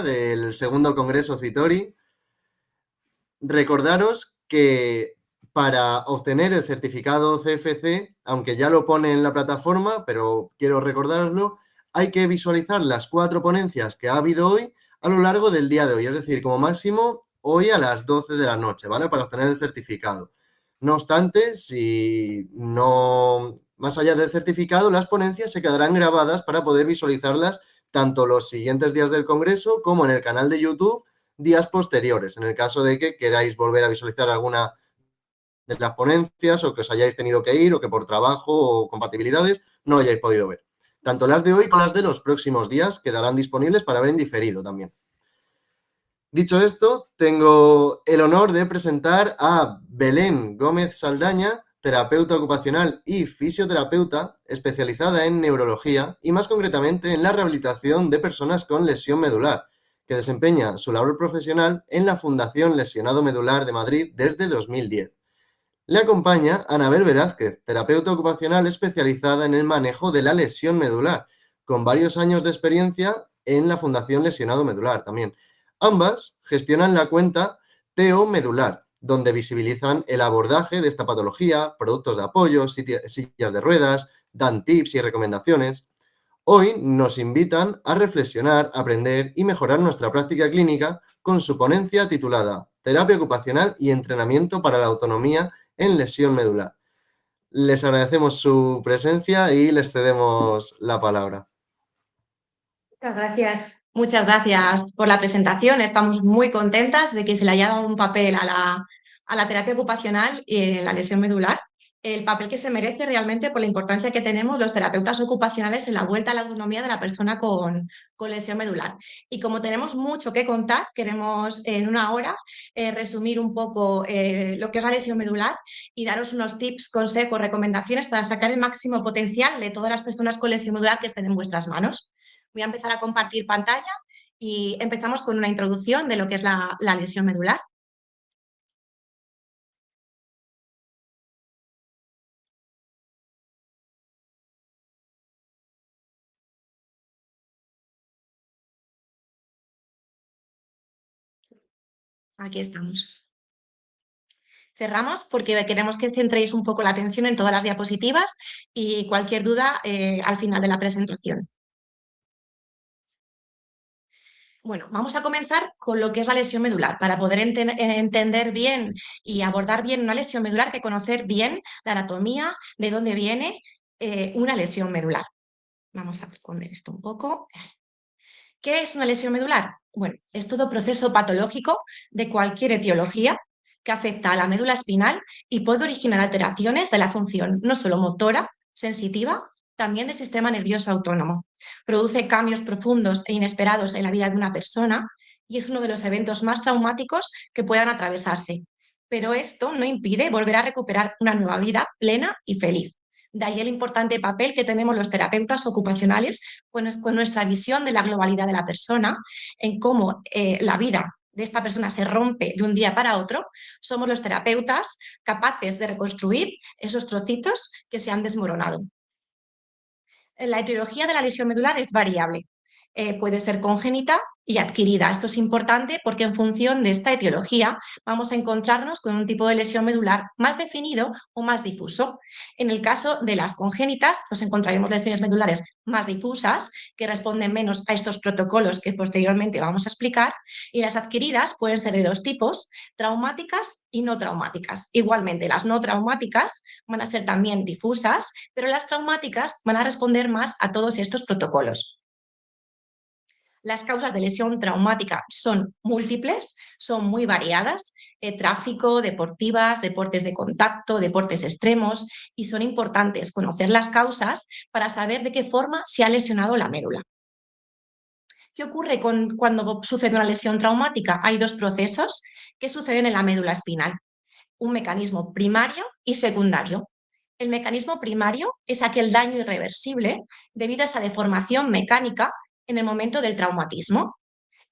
del segundo Congreso CITORI. Recordaros que para obtener el certificado CFC, aunque ya lo pone en la plataforma, pero quiero recordarlo, hay que visualizar las 4 ponencias que ha habido hoy a lo largo del día de hoy, es decir, como máximo hoy a las 12 de la noche, ¿vale? Para obtener el certificado. No obstante, si no, más allá del certificado, las ponencias se quedarán grabadas para poder visualizarlas tanto los siguientes días del Congreso como en el canal de YouTube días posteriores, en el caso de que queráis volver a visualizar alguna de las ponencias o que os hayáis tenido que ir o que por trabajo o compatibilidades no lo hayáis podido ver. Tanto las de hoy como las de los próximos días quedarán disponibles para ver en diferido también. Dicho esto, tengo el honor de presentar a Belén Gómez Saldaña, terapeuta ocupacional y fisioterapeuta especializada en neurología y más concretamente en la rehabilitación de personas con lesión medular, que desempeña su labor profesional en la Fundación Lesionado Medular de Madrid desde 2010. Le acompaña Anabel Velázquez, terapeuta ocupacional especializada en el manejo de la lesión medular, con varios años de experiencia en la Fundación Lesionado Medular también. Ambas gestionan la cuenta TEO Medular, donde visibilizan el abordaje de esta patología, productos de apoyo, sillas de ruedas, dan tips y recomendaciones. Hoy nos invitan a reflexionar, aprender y mejorar nuestra práctica clínica con su ponencia titulada Terapia ocupacional y entrenamiento para la autonomía en lesión medular. Les agradecemos su presencia y les cedemos la palabra. Muchas gracias. Muchas gracias por la presentación. Estamos muy contentas de que se le haya dado un papel a la terapia ocupacional y en la lesión medular. El papel que se merece realmente por la importancia que tenemos los terapeutas ocupacionales en la vuelta a la autonomía de la persona con lesión medular. Y como tenemos mucho que contar, queremos en una hora resumir un poco lo que es la lesión medular y daros unos tips, consejos, recomendaciones para sacar el máximo potencial de todas las personas con lesión medular que estén en vuestras manos. Voy a empezar a compartir pantalla y empezamos con una introducción de lo que es la lesión medular. Aquí estamos. Cerramos porque queremos que centréis un poco la atención en todas las diapositivas y cualquier duda al final de la presentación. Bueno, vamos a comenzar con lo que es la lesión medular. Para poder entender bien y abordar bien una lesión medular, hay que conocer bien la anatomía, de dónde viene una lesión medular. Vamos a esconder esto un poco. ¿Qué es una lesión medular? Bueno, es todo proceso patológico de cualquier etiología que afecta a la médula espinal y puede originar alteraciones de la función no solo motora, sensitiva, también del sistema nervioso autónomo. Produce cambios profundos e inesperados en la vida de una persona y es uno de los eventos más traumáticos que puedan atravesarse. Pero esto no impide volver a recuperar una nueva vida plena y feliz. De ahí el importante papel que tenemos los terapeutas ocupacionales con nuestra visión de la globalidad de la persona, en cómo la vida de esta persona se rompe de un día para otro. Somos los terapeutas capaces de reconstruir esos trocitos que se han desmoronado. La etiología de la lesión medular es variable. Puede ser congénita y adquirida. Esto es importante porque en función de esta etiología vamos a encontrarnos con un tipo de lesión medular más definido o más difuso. En el caso de las congénitas nos encontraremos lesiones medulares más difusas que responden menos a estos protocolos que posteriormente vamos a explicar, y las adquiridas pueden ser de dos tipos, traumáticas y no traumáticas. Igualmente, las no traumáticas van a ser también difusas, pero las traumáticas van a responder más a todos estos protocolos. Las causas de lesión traumática son múltiples, son muy variadas, tráfico, deportivas, deportes de contacto, deportes extremos, y son importantes conocer las causas para saber de qué forma se ha lesionado la médula. ¿Qué ocurre cuando sucede una lesión traumática? Hay dos procesos que suceden en la médula espinal, un mecanismo primario y secundario. El mecanismo primario es aquel daño irreversible debido a esa deformación mecánica en el momento del traumatismo.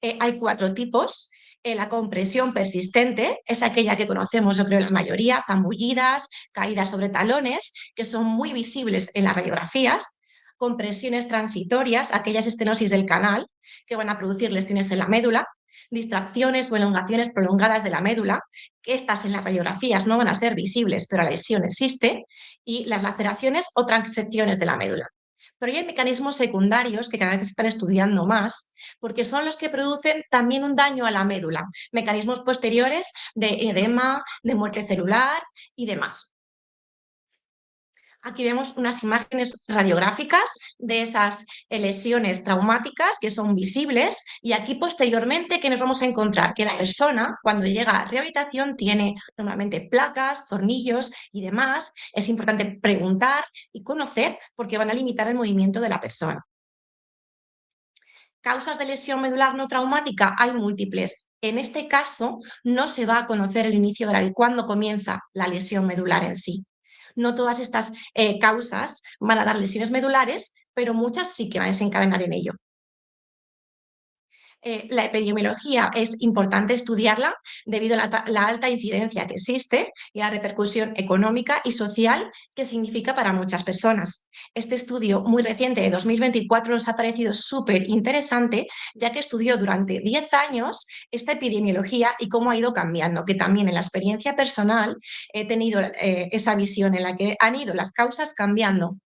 Hay 4 tipos. La compresión persistente es aquella que conocemos, yo creo, la mayoría, zambullidas, caídas sobre talones, que son muy visibles en las radiografías. compresiones transitorias, aquellas estenosis del canal que van a producir lesiones en la médula, distracciones o elongaciones prolongadas de la médula, que estas en las radiografías no van a ser visibles, pero la lesión existe, y las laceraciones o transecciones de la médula. Pero hay mecanismos secundarios que cada vez se están estudiando más, porque son los que producen también un daño a la médula, mecanismos posteriores de edema, de muerte celular y demás. Aquí vemos unas imágenes radiográficas de esas lesiones traumáticas que son visibles, y aquí posteriormente que nos vamos a encontrar que la persona cuando llega a rehabilitación tiene normalmente placas, tornillos y demás. Es importante preguntar y conocer porque van a limitar el movimiento de la persona. Causas de lesión medular no traumática hay múltiples. En este caso no se va a conocer el inicio de cuándo comienza la lesión medular en sí. No todas estas causas van a dar lesiones medulares, pero muchas sí que van a desencadenar en ello. La epidemiología es importante estudiarla debido a la alta incidencia que existe y la repercusión económica y social que significa para muchas personas. Este estudio muy reciente de 2024 nos ha parecido súper interesante, ya que estudió durante 10 años esta epidemiología y cómo ha ido cambiando, que también en la experiencia personal he tenido esa visión en la que han ido las causas cambiando.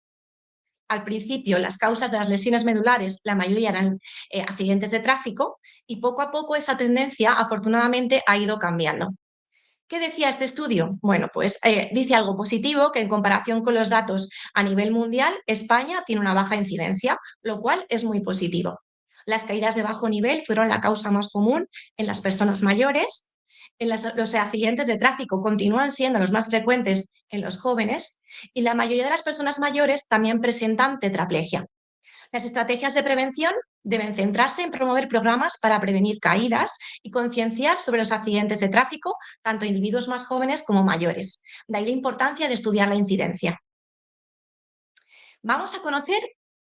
Al principio, las causas de las lesiones medulares, la mayoría eran accidentes de tráfico, y poco a poco esa tendencia, afortunadamente, ha ido cambiando. ¿Qué decía este estudio? Bueno, pues dice algo positivo, que en comparación con los datos a nivel mundial, España tiene una baja incidencia, lo cual es muy positivo. Las caídas de bajo nivel fueron la causa más común en las personas mayores. Los accidentes de tráfico continúan siendo los más frecuentes en los jóvenes, y la mayoría de las personas mayores también presentan tetraplegia. Las estrategias de prevención deben centrarse en promover programas para prevenir caídas y concienciar sobre los accidentes de tráfico, tanto individuos más jóvenes como mayores. De ahí la importancia de estudiar la incidencia. Vamos a conocer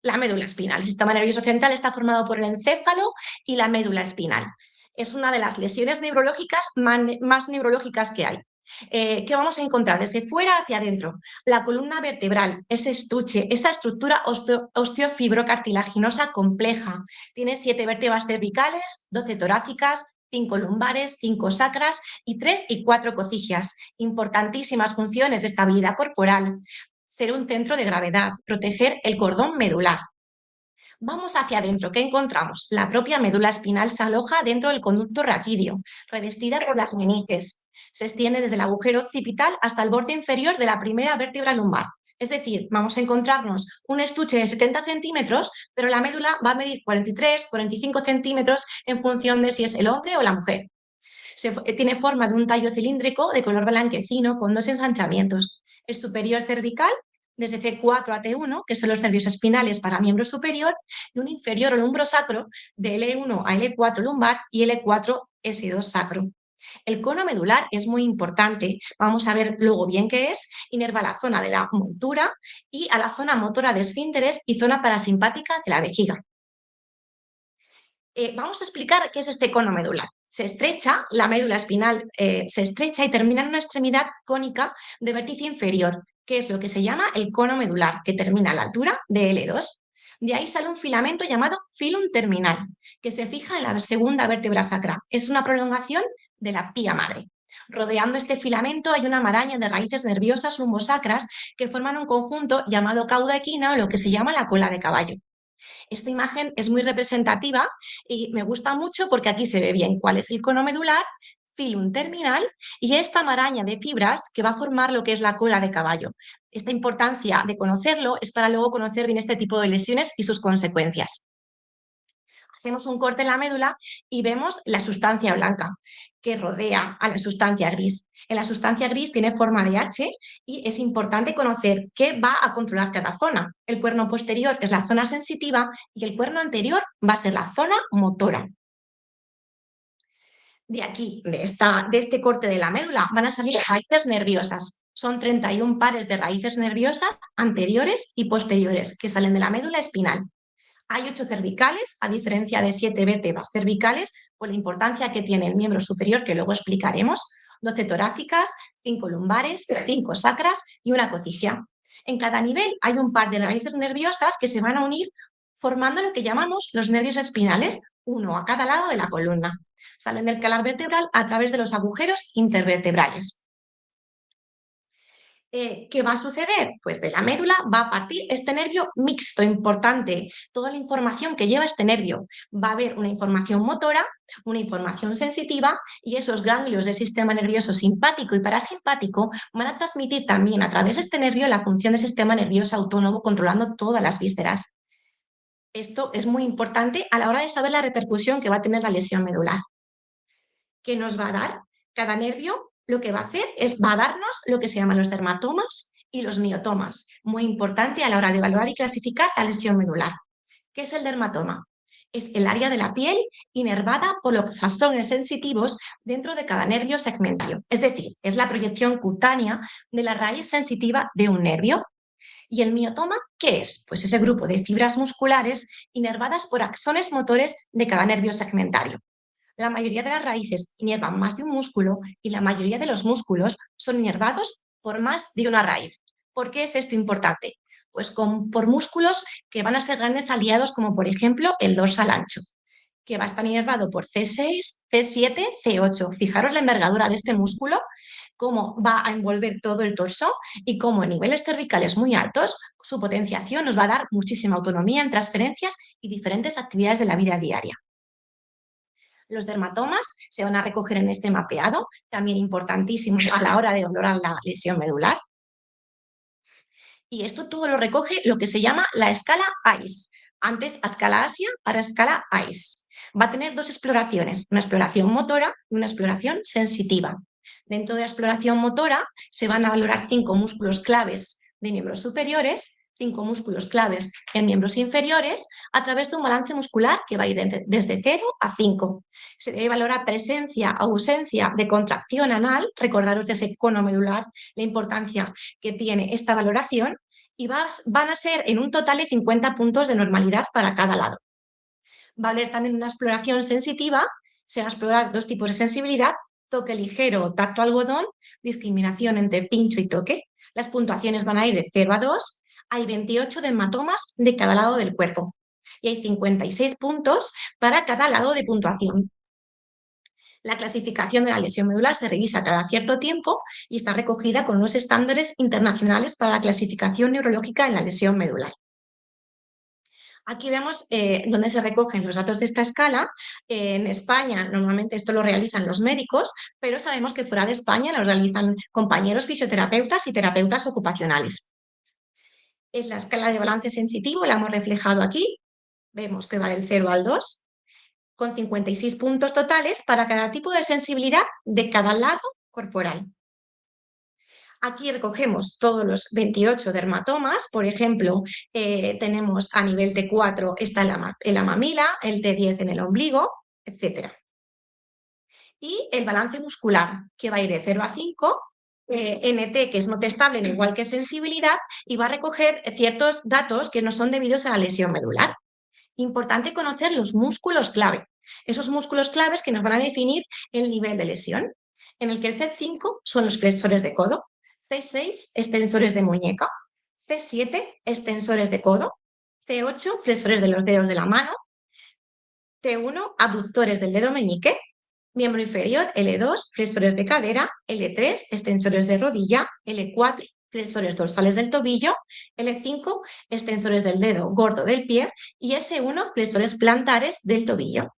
la médula espinal. El sistema nervioso central está formado por el encéfalo y la médula espinal. Es una de las lesiones neurológicas más neurológicas que hay. ¿Qué vamos a encontrar? Desde fuera hacia adentro. La columna vertebral, ese estuche, esa estructura osteofibrocartilaginosa compleja. Tiene 7 vértebras cervicales, 12 torácicas, 5 lumbares, 5 sacras y 3 y 4 cocigias. Importantísimas funciones de estabilidad corporal. Ser un centro de gravedad, proteger el cordón medular. Vamos hacia adentro, ¿qué encontramos? La propia médula espinal se aloja dentro del conducto raquídeo, revestida por las meninges. Se extiende desde el agujero occipital hasta el borde inferior de la primera vértebra lumbar. Es decir, vamos a encontrarnos un estuche de 70 centímetros, pero la médula va a medir 43, 45 centímetros en función de si es el hombre o la mujer. Tiene forma de un tallo cilíndrico de color blanquecino con 2 ensanchamientos. El superior cervical, desde C4 a T1, que son los nervios espinales para miembro superior, y un inferior o lumbrosacro de L1 a L4 lumbar y L4-S2 sacro. El cono medular es muy importante, vamos a ver luego bien qué es, inerva la zona de la montura y a la zona motora de esfínteres y zona parasimpática de la vejiga. Vamos a explicar qué es este cono medular. Se estrecha, la médula espinal se estrecha y termina en una extremidad cónica de vértice inferior, que es lo que se llama el cono medular, que termina a la altura de L2. De ahí sale un filamento llamado filum terminal, que se fija en la segunda vértebra sacra. Es una prolongación de la pía madre. Rodeando este filamento hay una maraña de raíces nerviosas lumbosacras que forman un conjunto llamado cauda equina, o lo que se llama la cola de caballo. Esta imagen es muy representativa y me gusta mucho porque aquí se ve bien cuál es el cono medular, filum terminal y esta maraña de fibras que va a formar lo que es la cola de caballo. Esta importancia de conocerlo es para luego conocer bien este tipo de lesiones y sus consecuencias. Hacemos un corte en la médula y vemos la sustancia blanca que rodea a la sustancia gris. En la sustancia gris tiene forma de H y es importante conocer qué va a controlar cada zona. El cuerno posterior es la zona sensitiva y el cuerno anterior va a ser la zona motora. De aquí, de este corte de la médula, van a salir raíces nerviosas. Son 31 pares de raíces nerviosas anteriores y posteriores que salen de la médula espinal. Hay 8 cervicales, a diferencia de 7 vértebras cervicales, por la importancia que tiene el miembro superior, que luego explicaremos, 12 torácicas, 5 lumbares, 5 sacras y una cocigia. En cada nivel hay un par de raíces nerviosas que se van a unir formando lo que llamamos los nervios espinales, uno a cada lado de la columna. Salen del canal vertebral a través de los agujeros intervertebrales. ¿Qué va a suceder? Pues de la médula va a partir este nervio mixto importante, toda la información que lleva este nervio. Va a haber una información motora, una información sensitiva y esos ganglios del sistema nervioso simpático y parasimpático van a transmitir también a través de este nervio la función del sistema nervioso autónomo controlando todas las vísceras. Esto es muy importante a la hora de saber la repercusión que va a tener la lesión medular. ¿Qué nos va a dar? Cada nervio lo que va a hacer es va a darnos lo que se llaman los dermatomas y los miotomas. Muy importante a la hora de valorar y clasificar la lesión medular. ¿Qué es el dermatoma? Es el área de la piel inervada por los axones sensitivos dentro de cada nervio segmentario. Es decir, es la proyección cutánea de la raíz sensitiva de un nervio. ¿Y el miotoma qué es? Pues ese grupo de fibras musculares inervadas por axones motores de cada nervio segmentario. La mayoría de las raíces inervan más de un músculo y la mayoría de los músculos son inervados por más de una raíz. ¿Por qué es esto importante? Pues por músculos que van a ser grandes aliados, como por ejemplo el dorsal ancho, que va a estar inervado por C6, C7, C8. Fijaros la envergadura de este músculo, cómo va a envolver todo el torso y cómo en niveles cervicales muy altos su potenciación nos va a dar muchísima autonomía en transferencias y diferentes actividades de la vida diaria. Los dermatomas se van a recoger en este mapeado, también importantísimos a la hora de valorar la lesión medular. Y esto todo lo recoge lo que se llama la escala ICE. Antes a escala Asia, ahora escala ICE. Va a tener dos exploraciones, una exploración motora y una exploración sensitiva. Dentro de la exploración motora se van a valorar 5 músculos claves de miembros superiores, 5 músculos claves en miembros inferiores, a través de un balance muscular que va a ir desde 0 a 5. Se debe valorar presencia o ausencia de contracción anal, recordaros de ese cono medular, la importancia que tiene esta valoración, y van a ser en un total de 50 puntos de normalidad para cada lado. Va a haber también una exploración sensitiva, se va a explorar 2 tipos de sensibilidad, toque ligero o tacto algodón, discriminación entre pincho y toque. Las puntuaciones van a ir de 0 a 2, hay 28 dermatomas de cada lado del cuerpo y hay 56 puntos para cada lado de puntuación. La clasificación de la lesión medular se revisa cada cierto tiempo y está recogida con unos estándares internacionales para la clasificación neurológica en la lesión medular. Aquí vemos dónde se recogen los datos de esta escala. En España normalmente esto lo realizan los médicos, pero sabemos que fuera de España lo realizan compañeros fisioterapeutas y terapeutas ocupacionales. Es la escala de balance sensitivo, la hemos reflejado aquí. Vemos que va del 0 al 2, con 56 puntos totales para cada tipo de sensibilidad de cada lado corporal. Aquí recogemos todos los 28 dermatomas, por ejemplo, tenemos a nivel T4 está en la mamila, el T10 en el ombligo, etc. Y el balance muscular, que va a ir de 0 a 5, NT, que es no testable, igual que sensibilidad, y va a recoger ciertos datos que no son debidos a la lesión medular. Importante conocer los músculos clave, esos músculos claves que nos van a definir el nivel de lesión, en el que el C5 son los flexores de codo, C6 extensores de muñeca, C7 extensores de codo, C8 flexores de los dedos de la mano, T1 abductores del dedo meñique, miembro inferior L2 flexores de cadera, L3 extensores de rodilla, L4 flexores dorsales del tobillo, L5 extensores del dedo gordo del pie y S1 flexores plantares del tobillo.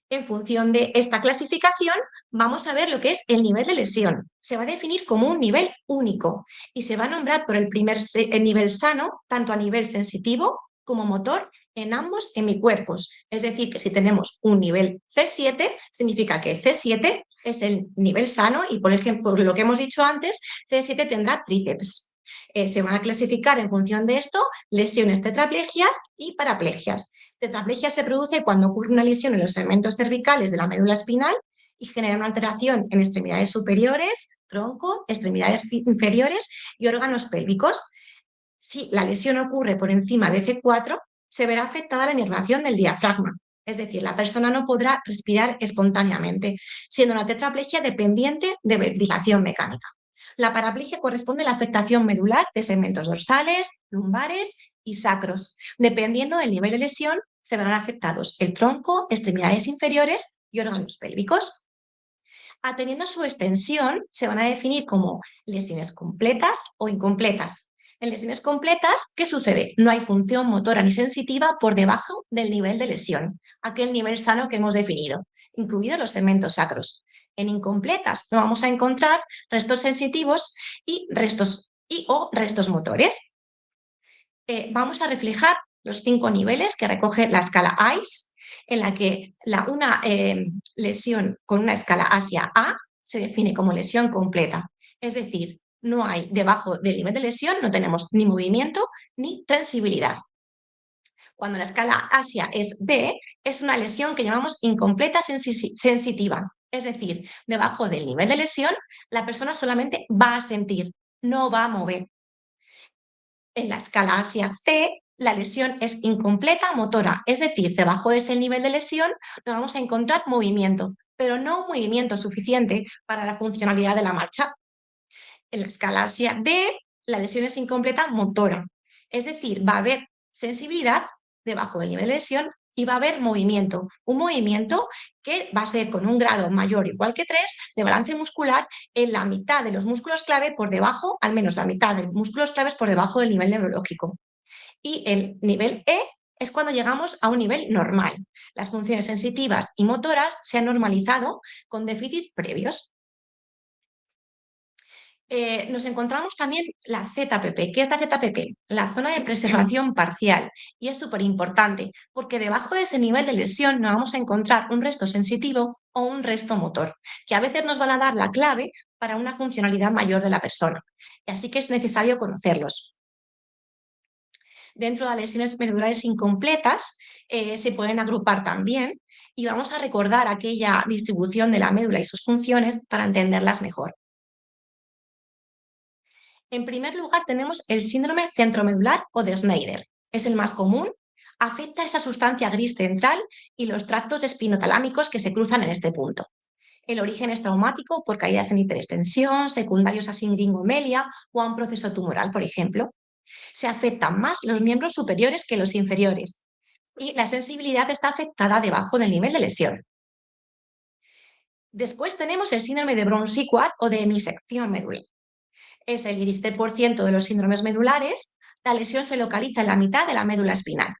En función de esta clasificación, vamos a ver lo que es el nivel de lesión. Se va a definir como un nivel único y se va a nombrar por el nivel sano, tanto a nivel sensitivo como motor, en ambos hemicuerpos. Es decir, que si tenemos un nivel C7, significa que C7 es el nivel sano y, por ejemplo, por lo que hemos dicho antes, C7 tendrá tríceps. Se van a clasificar en función de esto lesiones tetraplegias y paraplegias. Tetraplegia se produce cuando ocurre una lesión en los segmentos cervicales de la médula espinal y genera una alteración en extremidades superiores, tronco, extremidades inferiores y órganos pélvicos. Si la lesión ocurre por encima de C4, se verá afectada la inervación del diafragma, es decir, la persona no podrá respirar espontáneamente, siendo una tetraplegia dependiente de ventilación mecánica. La paraplegia corresponde a la afectación medular de segmentos dorsales, lumbares y sacros. Dependiendo del nivel de lesión, se verán afectados el tronco, extremidades inferiores y órganos pélvicos. Atendiendo a su extensión, se van a definir como lesiones completas o incompletas. En lesiones completas, ¿qué sucede? No hay función motora ni sensitiva por debajo del nivel de lesión, aquel nivel sano que hemos definido, incluidos los segmentos sacros. En incompletas no vamos a encontrar restos sensitivos o restos motores. Vamos a reflejar los 5 niveles que recoge la escala AIS, en la que una lesión con una escala hacia A se define como lesión completa. Es decir, no hay debajo del nivel de lesión, no tenemos ni movimiento ni sensibilidad. Cuando la escala hacia es B, es una lesión que llamamos incompleta sensitiva. Es decir, debajo del nivel de lesión, la persona solamente va a sentir, no va a mover. En la escala hacia C, la lesión es incompleta motora, es decir, debajo de ese nivel de lesión no vamos a encontrar movimiento, pero no un movimiento suficiente para la funcionalidad de la marcha. En la escala hacia D, la lesión es incompleta motora, es decir, va a haber sensibilidad debajo del nivel de lesión y va a haber movimiento, un movimiento que va a ser con un grado mayor o igual que 3 de balance muscular en la mitad de los músculos clave por debajo, al menos la mitad de los músculos claves por debajo del nivel neurológico. Y el nivel E es cuando llegamos a un nivel normal. Las funciones sensitivas y motoras se han normalizado con déficits previos. Nos encontramos también la ZPP. ¿Qué es la ZPP? La zona de preservación parcial. Y es súper importante porque debajo de ese nivel de lesión no vamos a encontrar un resto sensitivo o un resto motor, que a veces nos van a dar la clave para una funcionalidad mayor de la persona. Así que es necesario conocerlos. Dentro de las lesiones medulares incompletas se pueden agrupar también y vamos a recordar aquella distribución de la médula y sus funciones para entenderlas mejor. En primer lugar, tenemos el síndrome centromedular o de Schneider. Es el más común, afecta a esa sustancia gris central y los tractos espinotalámicos que se cruzan en este punto. El origen es traumático por caídas en hiperextensión, secundarios a singringomelia o a un proceso tumoral, por ejemplo. Se afectan más los miembros superiores que los inferiores y la sensibilidad está afectada debajo del nivel de lesión. Después tenemos el síndrome de Brown-Séquard o de hemisección medular. Es el 17% de los síndromes medulares. La lesión se localiza en la mitad de la médula espinal.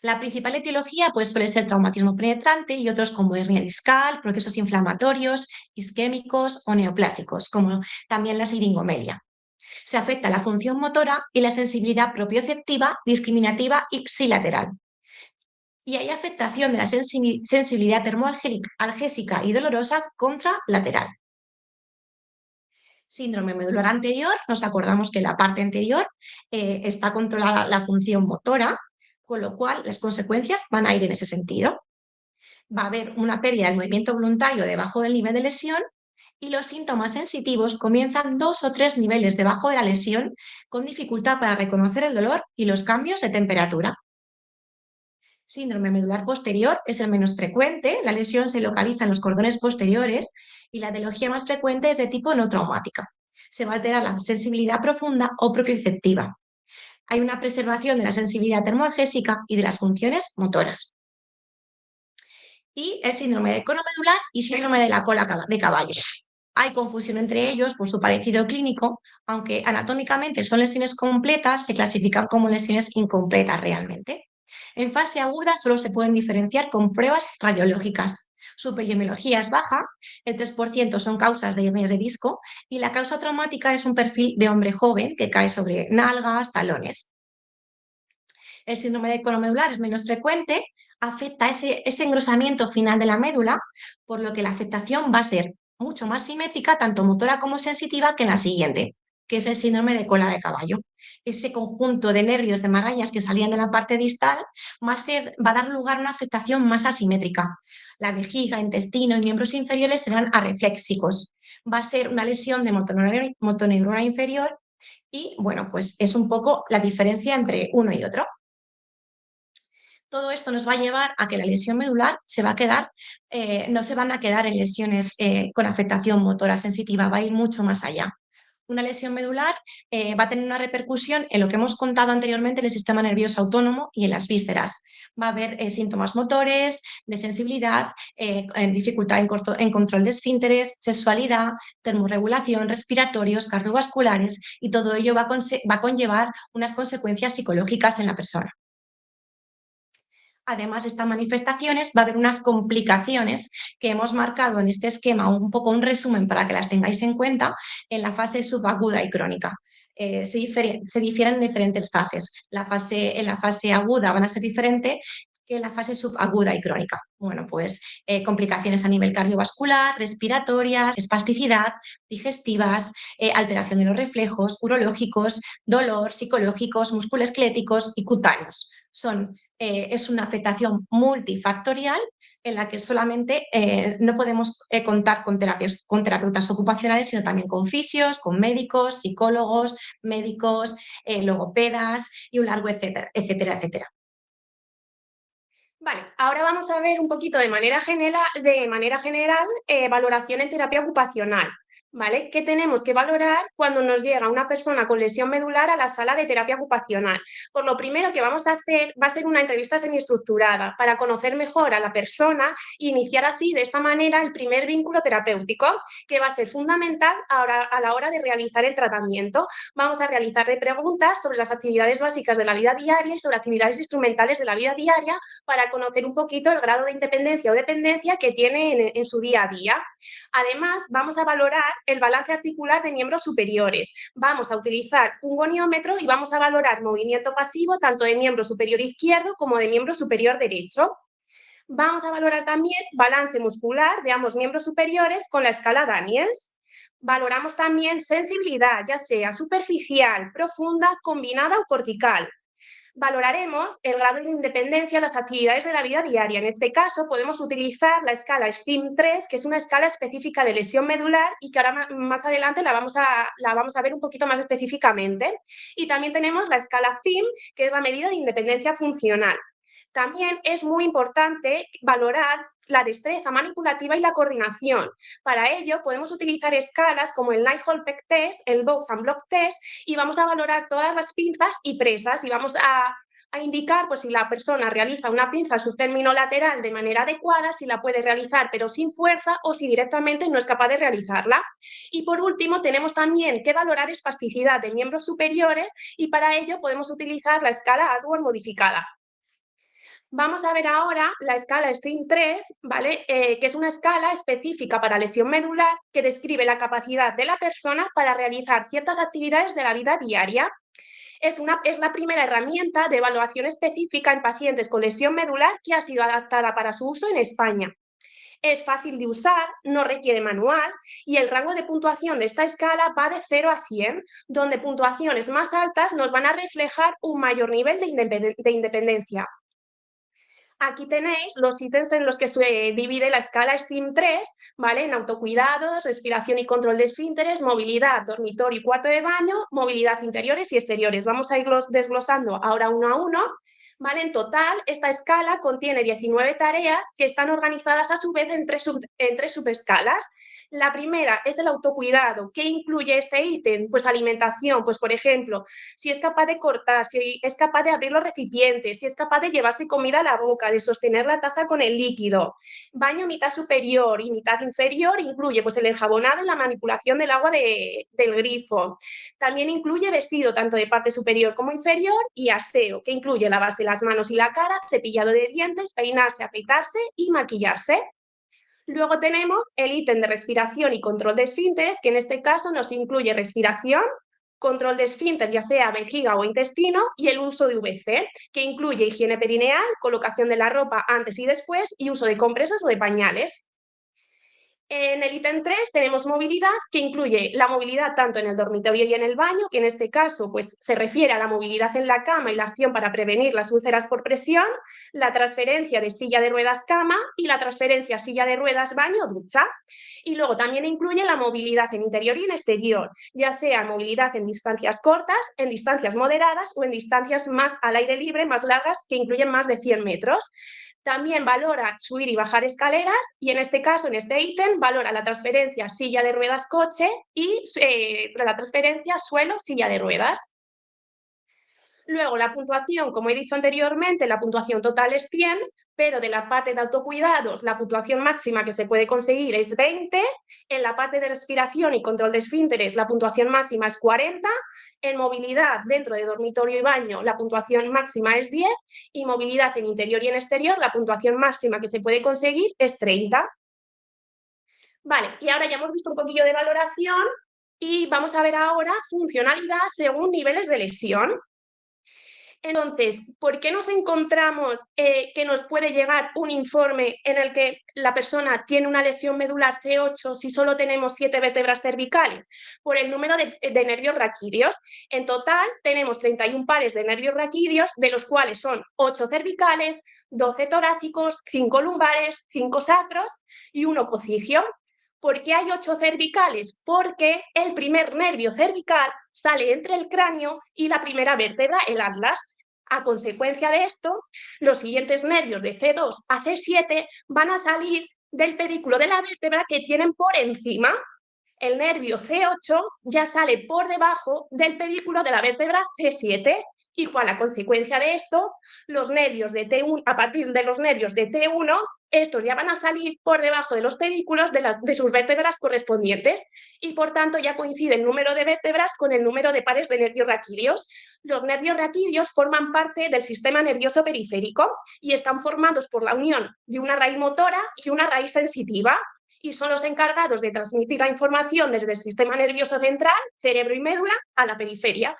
La principal etiología suele ser traumatismo penetrante y otros como hernia discal, procesos inflamatorios, isquémicos o neoplásicos, como también la siringomelia. Se afecta la función motora y la sensibilidad propioceptiva, discriminativa y psilateral. Y hay afectación de la sensibilidad termoalgésica y dolorosa contralateral. Síndrome medular anterior, nos acordamos que en la parte anterior está controlada la función motora, con lo cual las consecuencias van a ir en ese sentido. Va a haber una pérdida del movimiento voluntario debajo del nivel de lesión y los síntomas sensitivos comienzan 2 o 3 niveles debajo de la lesión con dificultad para reconocer el dolor y los cambios de temperatura. Síndrome medular posterior es el menos frecuente, la lesión se localiza en los cordones posteriores y la etiología más frecuente es de tipo no traumática. Se va a alterar la sensibilidad profunda o propioceptiva. Hay una preservación de la sensibilidad termoalgésica y de las funciones motoras. Y el síndrome de cono medular y síndrome de la cola de caballo. Hay confusión entre ellos por su parecido clínico, aunque anatómicamente son lesiones completas, se clasifican como lesiones incompletas realmente. En fase aguda solo se pueden diferenciar con pruebas radiológicas. Su epidemiología es baja, el 3% son causas de hernias de disco y la causa traumática es un perfil de hombre joven que cae sobre nalgas, talones. El síndrome de cono medular es menos frecuente, afecta ese engrosamiento final de la médula, por lo que la afectación va a ser mucho más simétrica, tanto motora como sensitiva, que en la siguiente, que es el síndrome de cola de caballo. Ese conjunto de nervios de marrayas que salían de la parte distal va a dar lugar a una afectación más asimétrica. La vejiga, intestino y miembros inferiores serán arefléxicos. Va a ser una lesión de motoneurona inferior y, bueno, pues es un poco la diferencia entre uno y otro. Todo esto nos va a llevar a que la lesión medular se va a quedar, no se van a quedar en lesiones con afectación motora sensitiva, va a ir mucho más allá. Una lesión medular va a tener una repercusión en lo que hemos contado anteriormente en el sistema nervioso autónomo y en las vísceras. Va a haber síntomas motores, de sensibilidad, dificultad en control de esfínteres, sexualidad, termorregulación, respiratorios, cardiovasculares, y todo ello va a conllevar unas consecuencias psicológicas en la persona. Además de estas manifestaciones, va a haber unas complicaciones que hemos marcado en este esquema, un poco un resumen para que las tengáis en cuenta, en la fase subaguda y crónica. Se difieren en diferentes fases. En la fase aguda van a ser diferentes que en la fase subaguda y crónica. Bueno, pues complicaciones a nivel cardiovascular, respiratorias, espasticidad, digestivas, alteración de los reflejos, urológicos, dolor, psicológicos, musculoesqueléticos y cutáneos. Es una afectación multifactorial en la que solamente no podemos contar con terapeutas ocupacionales, sino también con fisios, con médicos, psicólogos, médicos, logopedas y un largo etcétera, etcétera, etcétera. Vale, ahora vamos a ver un poquito de manera general, valoración en terapia ocupacional. ¿Vale? ¿Qué tenemos que valorar cuando nos llega una persona con lesión medular a la sala de terapia ocupacional? Pues lo primero que vamos a hacer va a ser una entrevista semiestructurada para conocer mejor a la persona e iniciar así, de esta manera, el primer vínculo terapéutico, que va a ser fundamental a la hora de realizar el tratamiento. Vamos a realizarle preguntas sobre las actividades básicas de la vida diaria y sobre actividades instrumentales de la vida diaria para conocer un poquito el grado de independencia o dependencia que tiene en su día a día. Además, vamos a valorar el balance articular de miembros superiores. Vamos a utilizar un goniómetro y vamos a valorar movimiento pasivo tanto de miembro superior izquierdo como de miembro superior derecho. Vamos a valorar también balance muscular de ambos miembros superiores con la escala Daniels. Valoramos también sensibilidad, ya sea superficial, profunda, combinada o cortical. Valoraremos el grado de independencia de las actividades de la vida diaria. En este caso, podemos utilizar la escala STIM-3, que es una escala específica de lesión medular y que ahora más adelante la vamos a ver un poquito más específicamente. Y también tenemos la escala FIM, que es la medida de independencia funcional. También es muy importante valorar la destreza manipulativa y la coordinación. Para ello, podemos utilizar escalas como el Knight-Hall-Peck Test, el Box and Block Test, y vamos a valorar todas las pinzas y presas, y vamos a indicar pues, si la persona realiza una pinza subtérmino lateral de manera adecuada, si la puede realizar pero sin fuerza o si directamente no es capaz de realizarla. Y por último, tenemos también que valorar espasticidad de miembros superiores y para ello podemos utilizar la escala Ashworth modificada. Vamos a ver ahora la escala STIM-3, ¿vale? Que es una escala específica para lesión medular que describe la capacidad de la persona para realizar ciertas actividades de la vida diaria. Es la primera herramienta de evaluación específica en pacientes con lesión medular que ha sido adaptada para su uso en España. Es fácil de usar, no requiere manual y el rango de puntuación de esta escala va de 0 a 100, donde puntuaciones más altas nos van a reflejar un mayor nivel de independencia. Aquí tenéis los ítems en los que se divide la escala STIM-3, ¿vale? En autocuidados, respiración y control de esfínteres, movilidad, dormitorio y cuarto de baño, movilidad interiores y exteriores. Vamos a irlos desglosando ahora uno a uno. ¿Vale? En total, esta escala contiene 19 tareas que están organizadas a su vez en tres subescalas. La primera es el autocuidado. ¿Qué incluye este ítem? Pues alimentación, pues por ejemplo, si es capaz de cortar, si es capaz de abrir los recipientes, si es capaz de llevarse comida a la boca, de sostener la taza con el líquido. Baño mitad superior y mitad inferior incluye pues el enjabonado y la manipulación del agua del grifo. También incluye vestido tanto de parte superior como inferior y aseo, que incluye lavarse las manos y la cara, cepillado de dientes, peinarse, afeitarse y maquillarse. Luego tenemos el ítem de respiración y control de esfínteres, que en este caso nos incluye respiración, control de esfínter, ya sea vejiga o intestino, y el uso de VC, que incluye higiene perineal, colocación de la ropa antes y después y uso de compresas o de pañales. En el ítem 3 tenemos movilidad, que incluye la movilidad tanto en el dormitorio y en el baño, que en este caso pues, se refiere a la movilidad en la cama y la acción para prevenir las úlceras por presión, la transferencia de silla de ruedas cama y la transferencia silla de ruedas baño ducha. Y luego también incluye la movilidad en interior y en exterior, ya sea movilidad en distancias cortas, en distancias moderadas o en distancias más al aire libre, más largas, que incluyen más de 100 metros. También valora subir y bajar escaleras y en este caso, en este ítem, valora la transferencia silla de ruedas coche y la transferencia suelo silla de ruedas. Luego la puntuación, como he dicho anteriormente, la puntuación total es 100, pero de la parte de autocuidados la puntuación máxima que se puede conseguir es 20, en la parte de respiración y control de esfínteres la puntuación máxima es 40, en movilidad dentro de dormitorio y baño la puntuación máxima es 10 y movilidad en interior y en exterior la puntuación máxima que se puede conseguir es 30. Vale, y ahora ya hemos visto un poquillo de valoración y vamos a ver ahora funcionalidad según niveles de lesión. Entonces, ¿por qué nos encontramos que nos puede llegar un informe en el que la persona tiene una lesión medular C8 si solo tenemos 7 vértebras cervicales? Por el número de nervios raquídeos. En total tenemos 31 pares de nervios raquídeos, de los cuales son 8 cervicales, 12 torácicos, 5 lumbares, 5 sacros y 1 cocigio. ¿Por qué hay 8 cervicales? Porque el primer nervio cervical sale entre el cráneo y la primera vértebra, el atlas. A consecuencia de esto, los siguientes nervios de C2 a C7 van a salir del pedículo de la vértebra que tienen por encima. El nervio C8 ya sale por debajo del pedículo de la vértebra C7. Y a consecuencia de esto, los nervios de T1, a partir de los nervios de T1, estos ya van a salir por debajo de los pedículos de sus vértebras correspondientes y por tanto ya coincide el número de vértebras con el número de pares de nervios raquídeos. Los nervios raquídeos forman parte del sistema nervioso periférico y están formados por la unión de una raíz motora y una raíz sensitiva y son los encargados de transmitir la información desde el sistema nervioso central, cerebro y médula, a la periferia.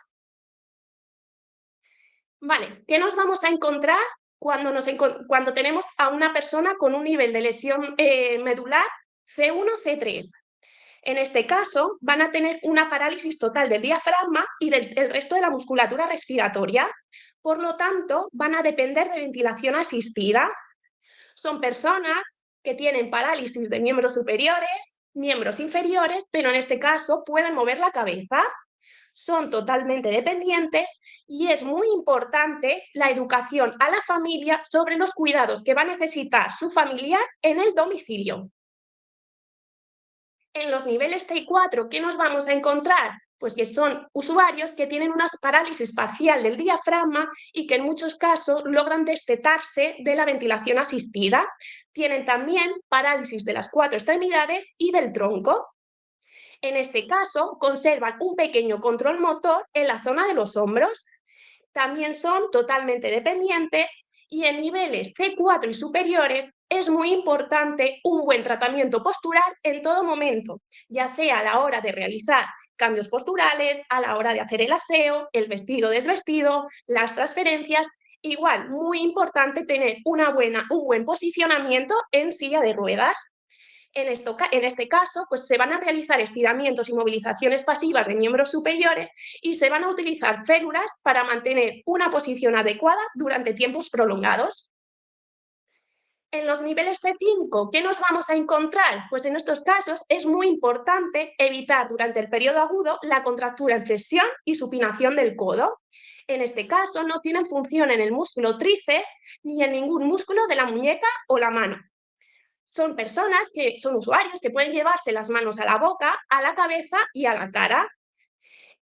Vale, ¿qué nos vamos a encontrar cuando tenemos a una persona con un nivel de lesión medular C1, C3? En este caso, van a tener una parálisis total del diafragma y del resto de la musculatura respiratoria. Por lo tanto, van a depender de ventilación asistida. Son personas que tienen parálisis de miembros superiores, miembros inferiores, pero en este caso pueden mover la cabeza. Son totalmente dependientes y es muy importante la educación a la familia sobre los cuidados que va a necesitar su familiar en el domicilio. En los niveles C4, ¿qué nos vamos a encontrar? Pues que son usuarios que tienen una parálisis parcial del diafragma y que en muchos casos logran destetarse de la ventilación asistida. Tienen también parálisis de las 4 extremidades y del tronco. En este caso, conservan un pequeño control motor en la zona de los hombros. También son totalmente dependientes y en niveles C4 y superiores es muy importante un buen tratamiento postural en todo momento, ya sea a la hora de realizar cambios posturales, a la hora de hacer el aseo, el vestido-desvestido, las transferencias. Igual, muy importante tener un buen posicionamiento en silla de ruedas. En este caso, pues se van a realizar estiramientos y movilizaciones pasivas de miembros superiores y se van a utilizar férulas para mantener una posición adecuada durante tiempos prolongados. En los niveles C5, ¿qué nos vamos a encontrar? Pues en estos casos es muy importante evitar durante el periodo agudo la contractura en flexión y supinación del codo. En este caso no tienen función en el músculo tríceps ni en ningún músculo de la muñeca o la mano. Son personas que son usuarios que pueden llevarse las manos a la boca, a la cabeza y a la cara.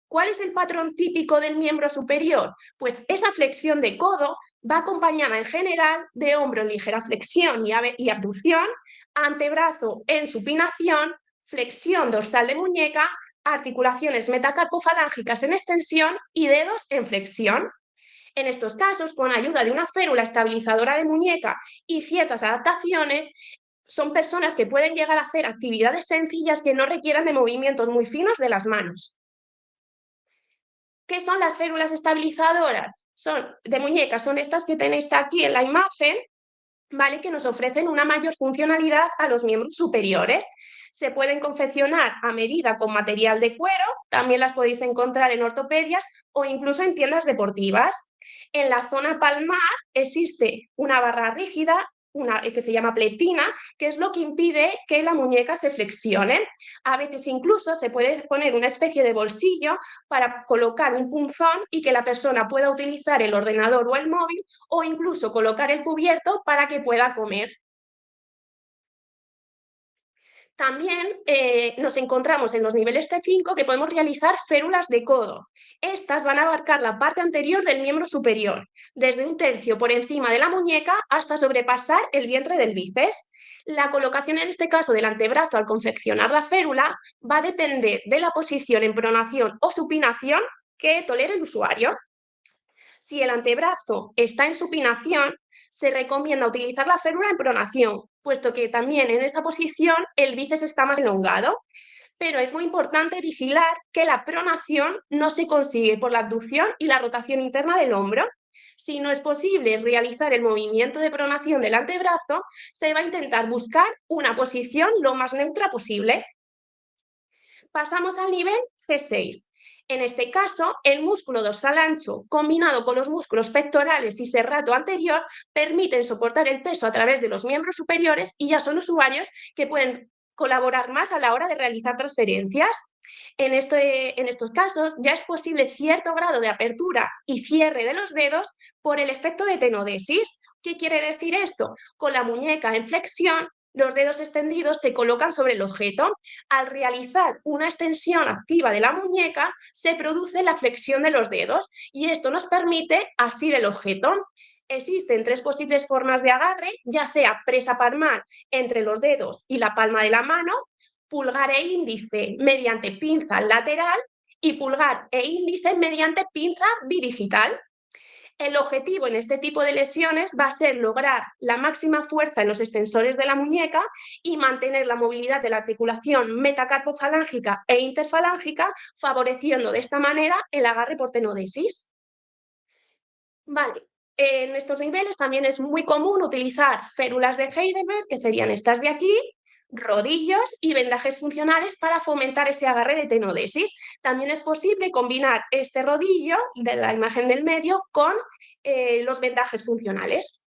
¿Cuál es el patrón típico del miembro superior? Pues esa flexión de codo va acompañada en general de hombro en ligera flexión y abducción, antebrazo en supinación, flexión dorsal de muñeca, articulaciones metacarpofalángicas en extensión y dedos en flexión. En estos casos, con ayuda de una férula estabilizadora de muñeca y ciertas adaptaciones, son personas que pueden llegar a hacer actividades sencillas que no requieran de movimientos muy finos de las manos. ¿Qué son las férulas estabilizadoras? Son de muñeca, son estas que tenéis aquí en la imagen, ¿vale? Que nos ofrecen una mayor funcionalidad a los miembros superiores. Se pueden confeccionar a medida con material de cuero, también las podéis encontrar en ortopedias o incluso en tiendas deportivas. En la zona palmar existe una barra rígida, que se llama pletina, que es lo que impide que la muñeca se flexione. A veces incluso se puede poner una especie de bolsillo para colocar un punzón y que la persona pueda utilizar el ordenador o el móvil, o incluso colocar el cubierto para que pueda comer. También nos encontramos en los niveles T5 que podemos realizar férulas de codo. Estas van a abarcar la parte anterior del miembro superior, desde un tercio por encima de la muñeca hasta sobrepasar el vientre del bíceps. La colocación en este caso del antebrazo al confeccionar la férula va a depender de la posición en pronación o supinación que tolere el usuario. Si el antebrazo está en supinación, se recomienda utilizar la férula en pronación, puesto que también en esa posición el bíceps está más elongado. Pero es muy importante vigilar que la pronación no se consigue por la abducción y la rotación interna del hombro. Si no es posible realizar el movimiento de pronación del antebrazo, se va a intentar buscar una posición lo más neutra posible. Pasamos al nivel C6. En este caso, el músculo dorsal ancho combinado con los músculos pectorales y serrato anterior permiten soportar el peso a través de los miembros superiores y ya son usuarios que pueden colaborar más a la hora de realizar transferencias. En estos casos ya es posible cierto grado de apertura y cierre de los dedos por el efecto de tenodesis. ¿Qué quiere decir esto? Con la muñeca en flexión, los dedos extendidos se colocan sobre el objeto. Al realizar una extensión activa de la muñeca, se produce la flexión de los dedos y esto nos permite asir el objeto. Existen 3 posibles formas de agarre, ya sea presa palmar entre los dedos y la palma de la mano, pulgar e índice mediante pinza lateral y pulgar e índice mediante pinza bidigital. El objetivo en este tipo de lesiones va a ser lograr la máxima fuerza en los extensores de la muñeca y mantener la movilidad de la articulación metacarpofalángica e interfalángica, favoreciendo de esta manera el agarre por tenodesis. Vale. En estos niveles también es muy común utilizar férulas de Heidelberg, que serían estas de aquí, rodillos y vendajes funcionales para fomentar ese agarre de tenodesis. También es posible combinar este rodillo de la imagen del medio con los vendajes funcionales.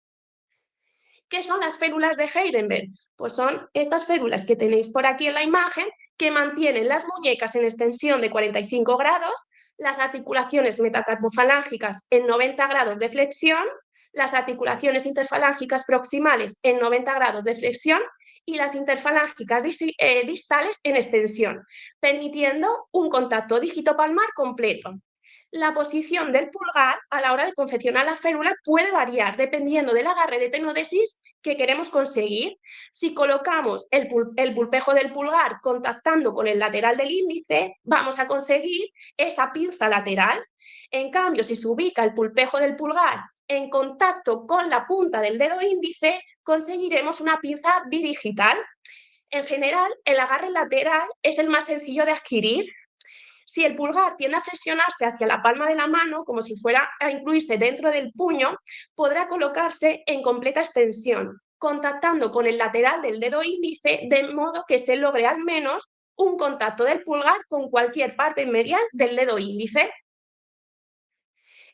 ¿Qué son las férulas de Heidelberg? Pues son estas férulas que tenéis por aquí en la imagen que mantienen las muñecas en extensión de 45 grados, las articulaciones metacarpofalángicas en 90 grados de flexión, las articulaciones interfalángicas proximales en 90 grados de flexión y las interfalángicas distales en extensión, permitiendo un contacto dígito-palmar completo. La posición del pulgar a la hora de confeccionar la férula puede variar dependiendo del agarre de tenodesis que queremos conseguir. Si colocamos el pulpejo del pulgar contactando con el lateral del índice, vamos a conseguir esa pinza lateral. En cambio, si se ubica el pulpejo del pulgar en contacto con la punta del dedo índice, conseguiremos una pinza bidigital. En general, el agarre lateral es el más sencillo de adquirir. Si el pulgar tiende a flexionarse hacia la palma de la mano, como si fuera a incluirse dentro del puño, podrá colocarse en completa extensión, contactando con el lateral del dedo índice, de modo que se logre al menos un contacto del pulgar con cualquier parte medial del dedo índice.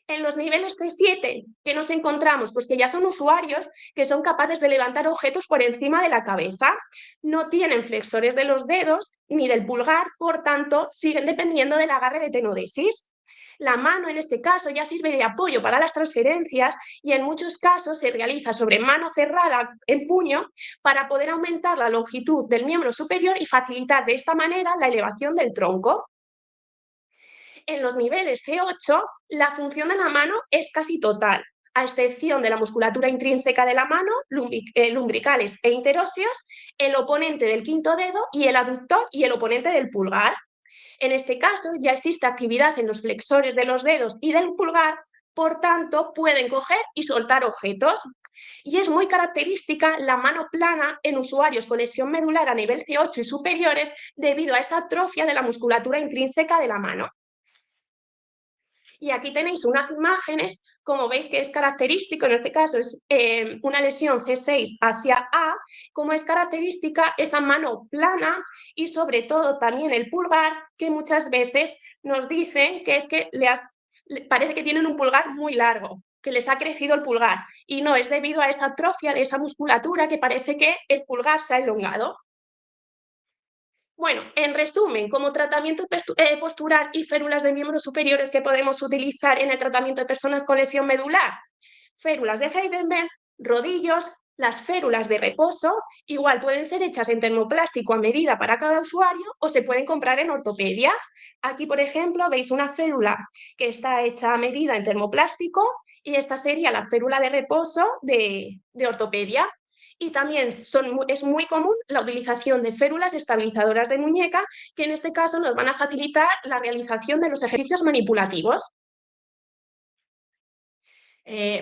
En los niveles C7, ¿qué nos encontramos? Pues que ya son usuarios que son capaces de levantar objetos por encima de la cabeza. No tienen flexores de los dedos ni del pulgar, por tanto, siguen dependiendo del agarre de tenodesis. La mano, en este caso, ya sirve de apoyo para las transferencias y en muchos casos se realiza sobre mano cerrada en puño para poder aumentar la longitud del miembro superior y facilitar de esta manera la elevación del tronco. En los niveles C8, la función de la mano es casi total, a excepción de la musculatura intrínseca de la mano, lumbricales e interóseos, el oponente del quinto dedo y el aductor y el oponente del pulgar. En este caso, ya existe actividad en los flexores de los dedos y del pulgar, por tanto, pueden coger y soltar objetos. Y es muy característica la mano plana en usuarios con lesión medular a nivel C8 y superiores debido a esa atrofia de la musculatura intrínseca de la mano. Y aquí tenéis unas imágenes, como veis que es característico, en este caso es una lesión C6 hacia A, como es característica esa mano plana y sobre todo también el pulgar, que muchas veces nos dicen que es que parece que tienen un pulgar muy largo, que les ha crecido el pulgar y no es debido a esa atrofia de esa musculatura que parece que el pulgar se ha elongado. Bueno, en resumen, como tratamiento postural y férulas de miembros superiores que podemos utilizar en el tratamiento de personas con lesión medular, férulas de Heidelberg, rodillos, las férulas de reposo, igual pueden ser hechas en termoplástico a medida para cada usuario o se pueden comprar en ortopedia. Aquí, por ejemplo, veis una férula que está hecha a medida en termoplástico y esta sería la férula de reposo de ortopedia. Y también es muy común la utilización de férulas estabilizadoras de muñeca, que en este caso nos van a facilitar la realización de los ejercicios manipulativos.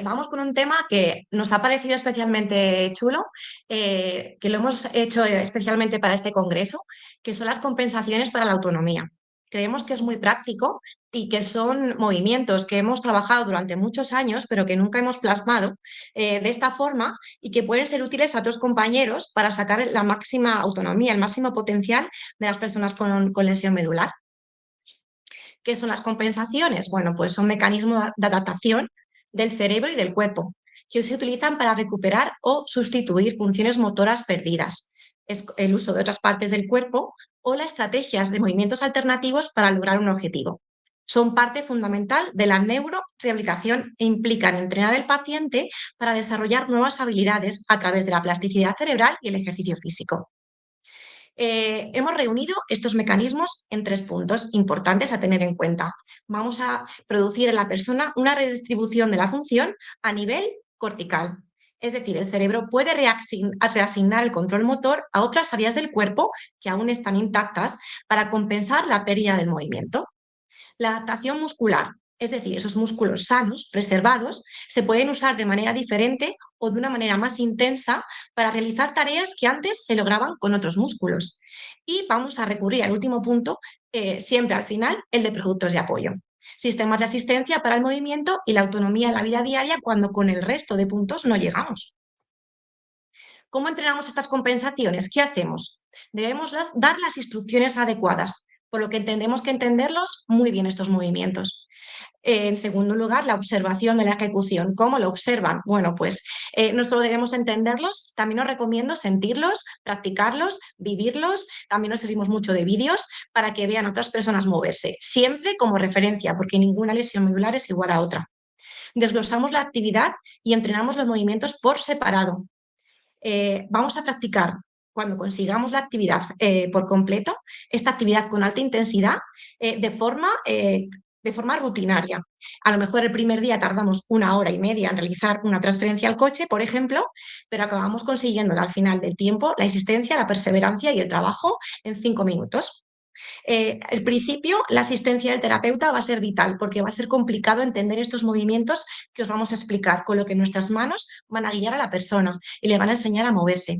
Vamos con un tema que nos ha parecido especialmente chulo, que lo hemos hecho especialmente para este congreso, que son las compensaciones para la autonomía. Creemos que es muy práctico y que son movimientos que hemos trabajado durante muchos años, pero que nunca hemos plasmado de esta forma y que pueden ser útiles a otros compañeros para sacar la máxima autonomía, el máximo potencial de las personas con lesión medular. ¿Qué son las compensaciones? Bueno, pues son mecanismos de adaptación del cerebro y del cuerpo que se utilizan para recuperar o sustituir funciones motoras perdidas. Es el uso de otras partes del cuerpo o las estrategias de movimientos alternativos para lograr un objetivo. Son parte fundamental de la neurorehabilitación e implican entrenar al paciente para desarrollar nuevas habilidades a través de la plasticidad cerebral y el ejercicio físico. Hemos reunido estos mecanismos en 3 puntos importantes a tener en cuenta. Vamos a producir en la persona una redistribución de la función a nivel cortical. Es decir, el cerebro puede reasignar el control motor a otras áreas del cuerpo que aún están intactas para compensar la pérdida del movimiento. La adaptación muscular, es decir, esos músculos sanos, preservados, se pueden usar de manera diferente o de una manera más intensa para realizar tareas que antes se lograban con otros músculos. Y vamos a recurrir al último punto, siempre al final, el de productos de apoyo. Sistemas de asistencia para el movimiento y la autonomía en la vida diaria cuando con el resto de puntos no llegamos. ¿Cómo entrenamos estas compensaciones? ¿Qué hacemos? Debemos dar las instrucciones adecuadas, por lo que entendemos que entenderlos muy bien estos movimientos. En segundo lugar, la observación de la ejecución. ¿Cómo lo observan? Bueno, pues no solo debemos entenderlos, también os recomiendo sentirlos, practicarlos, vivirlos. También nos servimos mucho de vídeos para que vean a otras personas moverse, siempre como referencia, porque ninguna lesión medular es igual a otra. Desglosamos la actividad y entrenamos los movimientos por separado. Vamos a practicar cuando consigamos la actividad por completo, esta actividad con alta intensidad, de forma rutinaria. A lo mejor el primer día tardamos 1 hora y media en realizar una transferencia al coche, por ejemplo, pero acabamos consiguiendo al final del tiempo la insistencia, la perseverancia y el trabajo en 5 minutos. Al principio, la asistencia del terapeuta va a ser vital porque va a ser complicado entender estos movimientos que os vamos a explicar, con lo que nuestras manos van a guiar a la persona y le van a enseñar a moverse.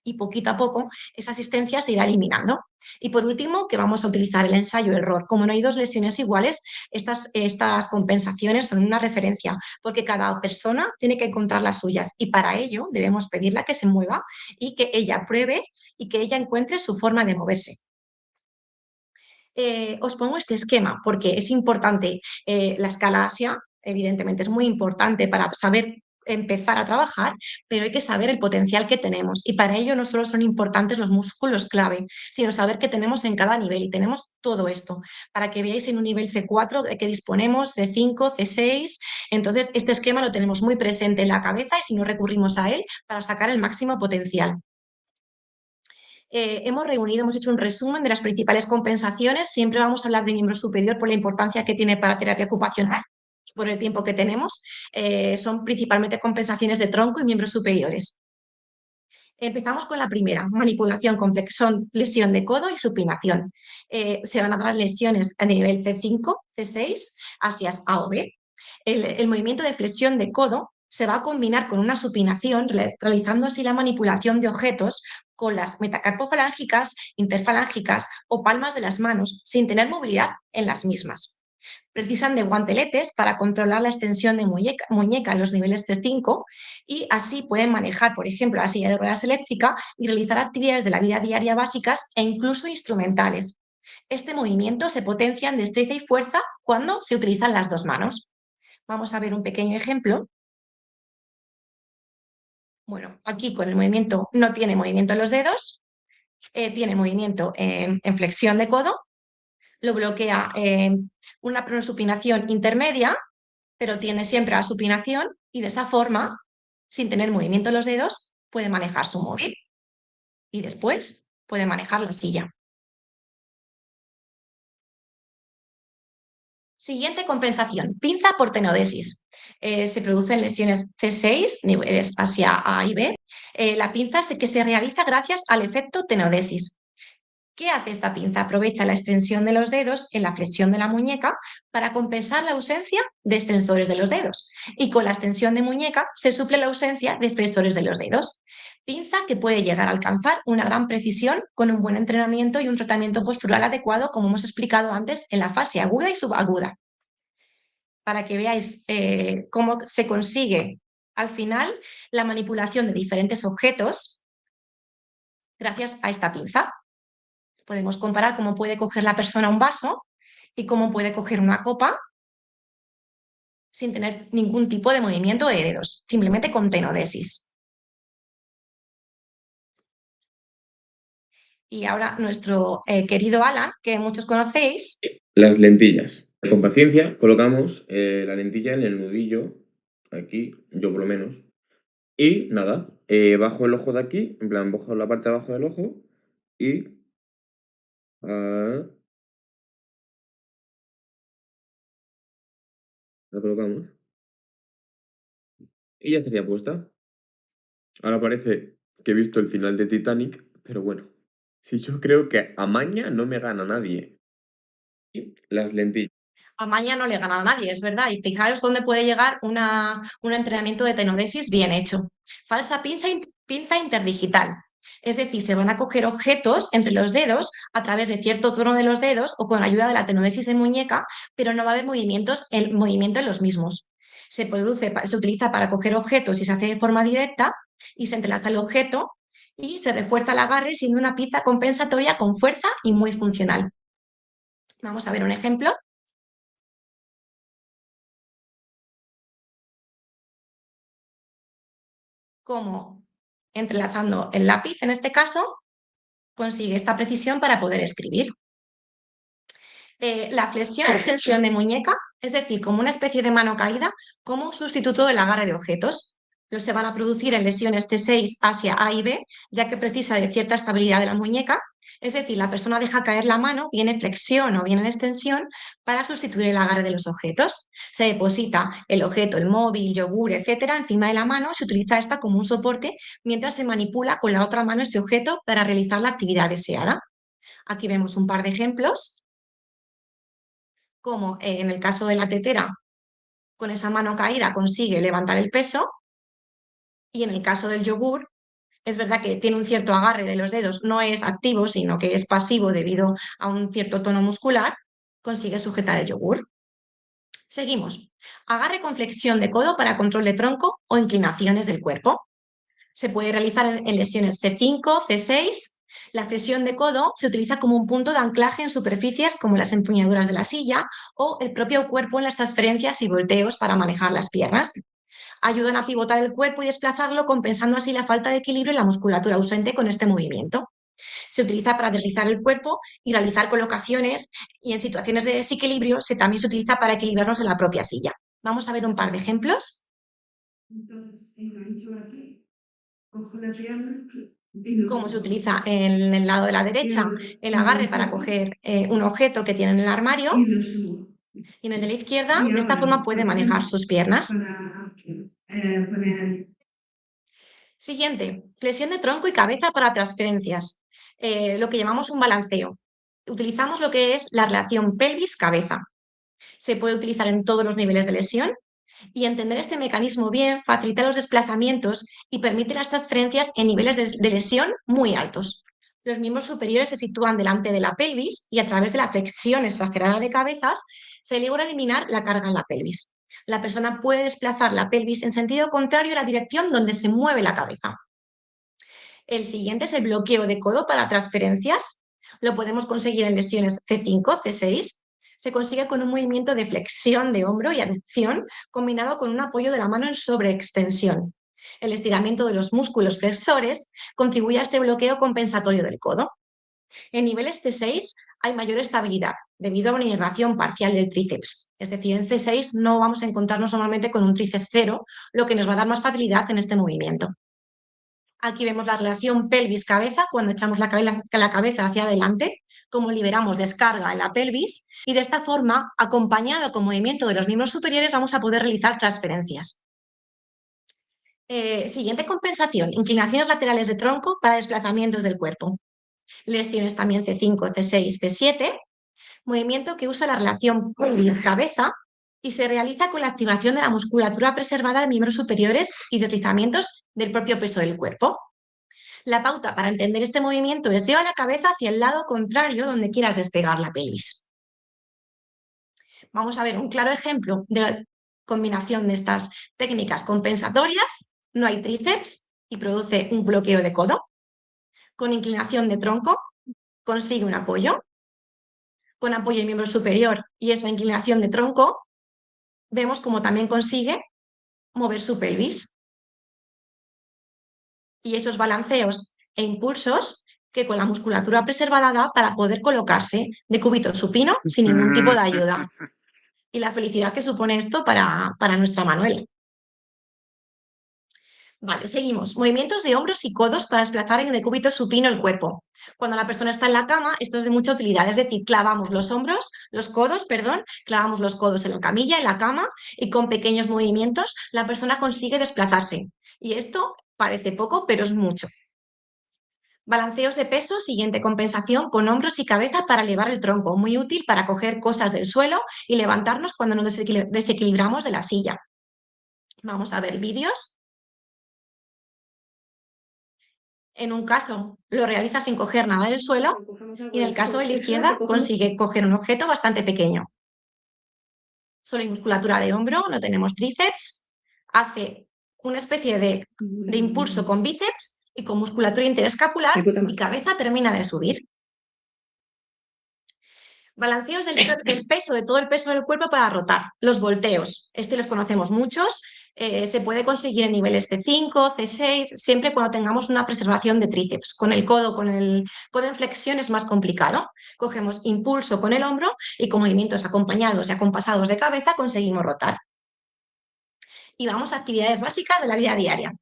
Y poquito a poco esa asistencia se irá eliminando. Y por último, que vamos a utilizar el ensayo-error. Como no hay 2 lesiones iguales, estas compensaciones son una referencia, porque cada persona tiene que encontrar las suyas y para ello debemos pedirle que se mueva y que ella pruebe y que ella encuentre su forma de moverse. Os pongo este esquema porque es importante. La escala ASIA, evidentemente, es muy importante para saber empezar a trabajar, pero hay que saber el potencial que tenemos y para ello no solo son importantes los músculos clave, sino saber qué tenemos en cada nivel y tenemos todo esto para que veáis en un nivel C4 de que disponemos, C5, C6, entonces este esquema lo tenemos muy presente en la cabeza y si no recurrimos a él para sacar el máximo potencial. Hemos hecho un resumen de las principales compensaciones. Siempre vamos a hablar de miembro superior por la importancia que tiene para terapia ocupacional y por el tiempo que tenemos. Son principalmente compensaciones de tronco y miembros superiores. Empezamos con la primera, manipulación con flexión, lesión de codo y supinación. Se van a dar lesiones a nivel C5, C6, asias A o B. El movimiento de flexión de codo se va a combinar con una supinación, realizando así la manipulación de objetos con las metacarpofalángicas, interfalángicas o palmas de las manos, sin tener movilidad en las mismas. Precisan de guanteletes para controlar la extensión de muñeca en los niveles C5 y así pueden manejar, por ejemplo, la silla de ruedas eléctrica y realizar actividades de la vida diaria básicas e incluso instrumentales. Este movimiento se potencia en destreza y fuerza cuando se utilizan las 2 manos. Vamos a ver un pequeño ejemplo. Bueno, aquí con el movimiento no tiene movimiento en los dedos, tiene movimiento en flexión de codo, lo bloquea en una pronosupinación intermedia, pero tiende siempre a supinación y de esa forma, sin tener movimiento en los dedos, puede manejar su móvil y después puede manejar la silla. Siguiente compensación, pinza por tenodesis. Se producen lesiones C6, niveles Asia A y B. La pinza es que se realiza gracias al efecto tenodesis. ¿Qué hace esta pinza? Aprovecha la extensión de los dedos en la flexión de la muñeca para compensar la ausencia de extensores de los dedos. Y con la extensión de muñeca se suple la ausencia de flexores de los dedos. Pinza que puede llegar a alcanzar una gran precisión con un buen entrenamiento y un tratamiento postural adecuado, como hemos explicado antes, en la fase aguda y subaguda. Para que veáis cómo se consigue al final la manipulación de diferentes objetos gracias a esta pinza. Podemos comparar cómo puede coger la persona un vaso y cómo puede coger una copa sin tener ningún tipo de movimiento de dedos, simplemente con tenodesis. Y ahora nuestro querido Alan, que muchos conocéis. Las lentillas. Con paciencia colocamos la lentilla en el nudillo, aquí, yo por lo menos. Y nada, bajo el ojo de aquí, en plan, bajo la parte de abajo del ojo y... la colocamos. Y ya estaría puesta. Ahora parece que he visto el final de Titanic, pero bueno. Si yo creo que a maña no me gana nadie. Y las lentillas. A maña no le gana a nadie, es verdad. Y fijaos dónde puede llegar un entrenamiento de tenodesis bien hecho. Falsa pinza interdigital. Es decir, se van a coger objetos entre los dedos a través de cierto tono de los dedos o con ayuda de la tenodesis en muñeca, pero no va a haber movimiento en los mismos. Se utiliza para coger objetos y se hace de forma directa y se entrelaza el objeto y se refuerza el agarre siendo una pinza compensatoria con fuerza y muy funcional. Vamos a ver un ejemplo. Cómo entrelazando el lápiz, en este caso, consigue esta precisión para poder escribir. La flexión de muñeca, es decir, como una especie de mano caída, como sustituto del agarre de objetos. Los se van a producir en lesiones C6, Asia A y B, ya que precisa de cierta estabilidad de la muñeca. Es decir, la persona deja caer la mano, bien en flexión o bien en extensión, para sustituir el agarre de los objetos. Se deposita el objeto, el móvil, yogur, etcétera, encima de la mano. Se utiliza esta como un soporte mientras se manipula con la otra mano este objeto para realizar la actividad deseada. Aquí vemos un par de ejemplos, como en el caso de la tetera, con esa mano caída consigue levantar el peso, y en el caso del yogur, es verdad que tiene un cierto agarre de los dedos, no es activo, sino que es pasivo debido a un cierto tono muscular, consigue sujetar el yogur. Seguimos. Agarre con flexión de codo para control de tronco o inclinaciones del cuerpo. Se puede realizar en lesiones C5, C6. La flexión de codo se utiliza como un punto de anclaje en superficies como las empuñaduras de la silla o el propio cuerpo en las transferencias y volteos para manejar las piernas. Ayudan a pivotar el cuerpo y desplazarlo, compensando así la falta de equilibrio y la musculatura ausente con este movimiento. Se utiliza para deslizar el cuerpo y realizar colocaciones, y en situaciones de desequilibrio también se utiliza para equilibrarnos en la propia silla. Vamos a ver un par de ejemplos. Entonces, engancho aquí, cojo la pierna cómo se utiliza en el lado de la derecha el agarre para coger un objeto que tiene en el armario, y en el de la izquierda de esta forma puede manejar sus piernas. Siguiente, flexión de tronco y cabeza para transferencias, lo que llamamos un balanceo. Utilizamos lo que es la relación pelvis-cabeza. Se puede utilizar en todos los niveles de lesión, y entender este mecanismo bien facilita los desplazamientos y permite las transferencias en niveles de lesión muy altos. Los miembros superiores se sitúan delante de la pelvis y a través de la flexión exagerada de cabezas se logra eliminar la carga en la pelvis. La persona puede desplazar la pelvis en sentido contrario a la dirección donde se mueve la cabeza. El siguiente es el bloqueo de codo para transferencias. Lo podemos conseguir en lesiones C5, C6. Se consigue con un movimiento de flexión de hombro y aducción combinado con un apoyo de la mano en sobreextensión. El estiramiento de los músculos flexores contribuye a este bloqueo compensatorio del codo. En niveles C6 hay mayor estabilidad debido a una inervación parcial del tríceps. Es decir, en C6 no vamos a encontrarnos normalmente con un tríceps cero, lo que nos va a dar más facilidad en este movimiento. Aquí vemos la relación pelvis-cabeza cuando echamos la cabeza hacia adelante, cómo liberamos descarga en la pelvis y de esta forma, acompañado con movimiento de los miembros superiores, vamos a poder realizar transferencias. Siguiente compensación, inclinaciones laterales de tronco para desplazamientos del cuerpo. Lesiones también C5, C6, C7, movimiento que usa la relación pelvis-cabeza y se realiza con la activación de la musculatura preservada de miembros superiores y deslizamientos del propio peso del cuerpo. La pauta para entender este movimiento es lleva la cabeza hacia el lado contrario donde quieras despegar la pelvis. Vamos a ver un claro ejemplo de la combinación de estas técnicas compensatorias. No hay tríceps y produce un bloqueo de codo. Con inclinación de tronco consigue un apoyo. Con apoyo de miembro superior y esa inclinación de tronco, vemos cómo también consigue mover su pelvis. Y esos balanceos e impulsos que con la musculatura preservada da para poder colocarse de cúbito supino sin ningún tipo de ayuda. Y la felicidad que supone esto para nuestra Manuela. Vale, seguimos. Movimientos de hombros y codos para desplazar en decúbito supino el cuerpo. Cuando la persona está en la cama, esto es de mucha utilidad, es decir, clavamos los codos, clavamos los codos en la camilla, en la cama, y con pequeños movimientos la persona consigue desplazarse. Y esto parece poco, pero es mucho. Balanceos de peso, siguiente compensación con hombros y cabeza para elevar el tronco, muy útil para coger cosas del suelo y levantarnos cuando nos desequilibramos de la silla. Vamos a ver vídeos. En un caso lo realiza sin coger nada del suelo y en el caso de la izquierda consigue coger un objeto bastante pequeño. Solo hay musculatura de hombro, no tenemos tríceps. Hace una especie de impulso con bíceps y con musculatura interescapular y cabeza termina de subir. Balanceos del peso, de todo el peso del cuerpo para rotar. Los volteos, los conocemos muchos. Se puede conseguir en niveles C5, C6, siempre cuando tengamos una preservación de tríceps. Con el codo en flexión es más complicado. Cogemos impulso con el hombro y con movimientos acompañados y acompasados de cabeza conseguimos rotar. Y vamos a actividades básicas de la vida diaria.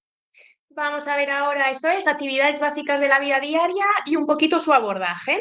Vamos a ver ahora, eso es, actividades básicas de la vida diaria y un poquito su abordaje.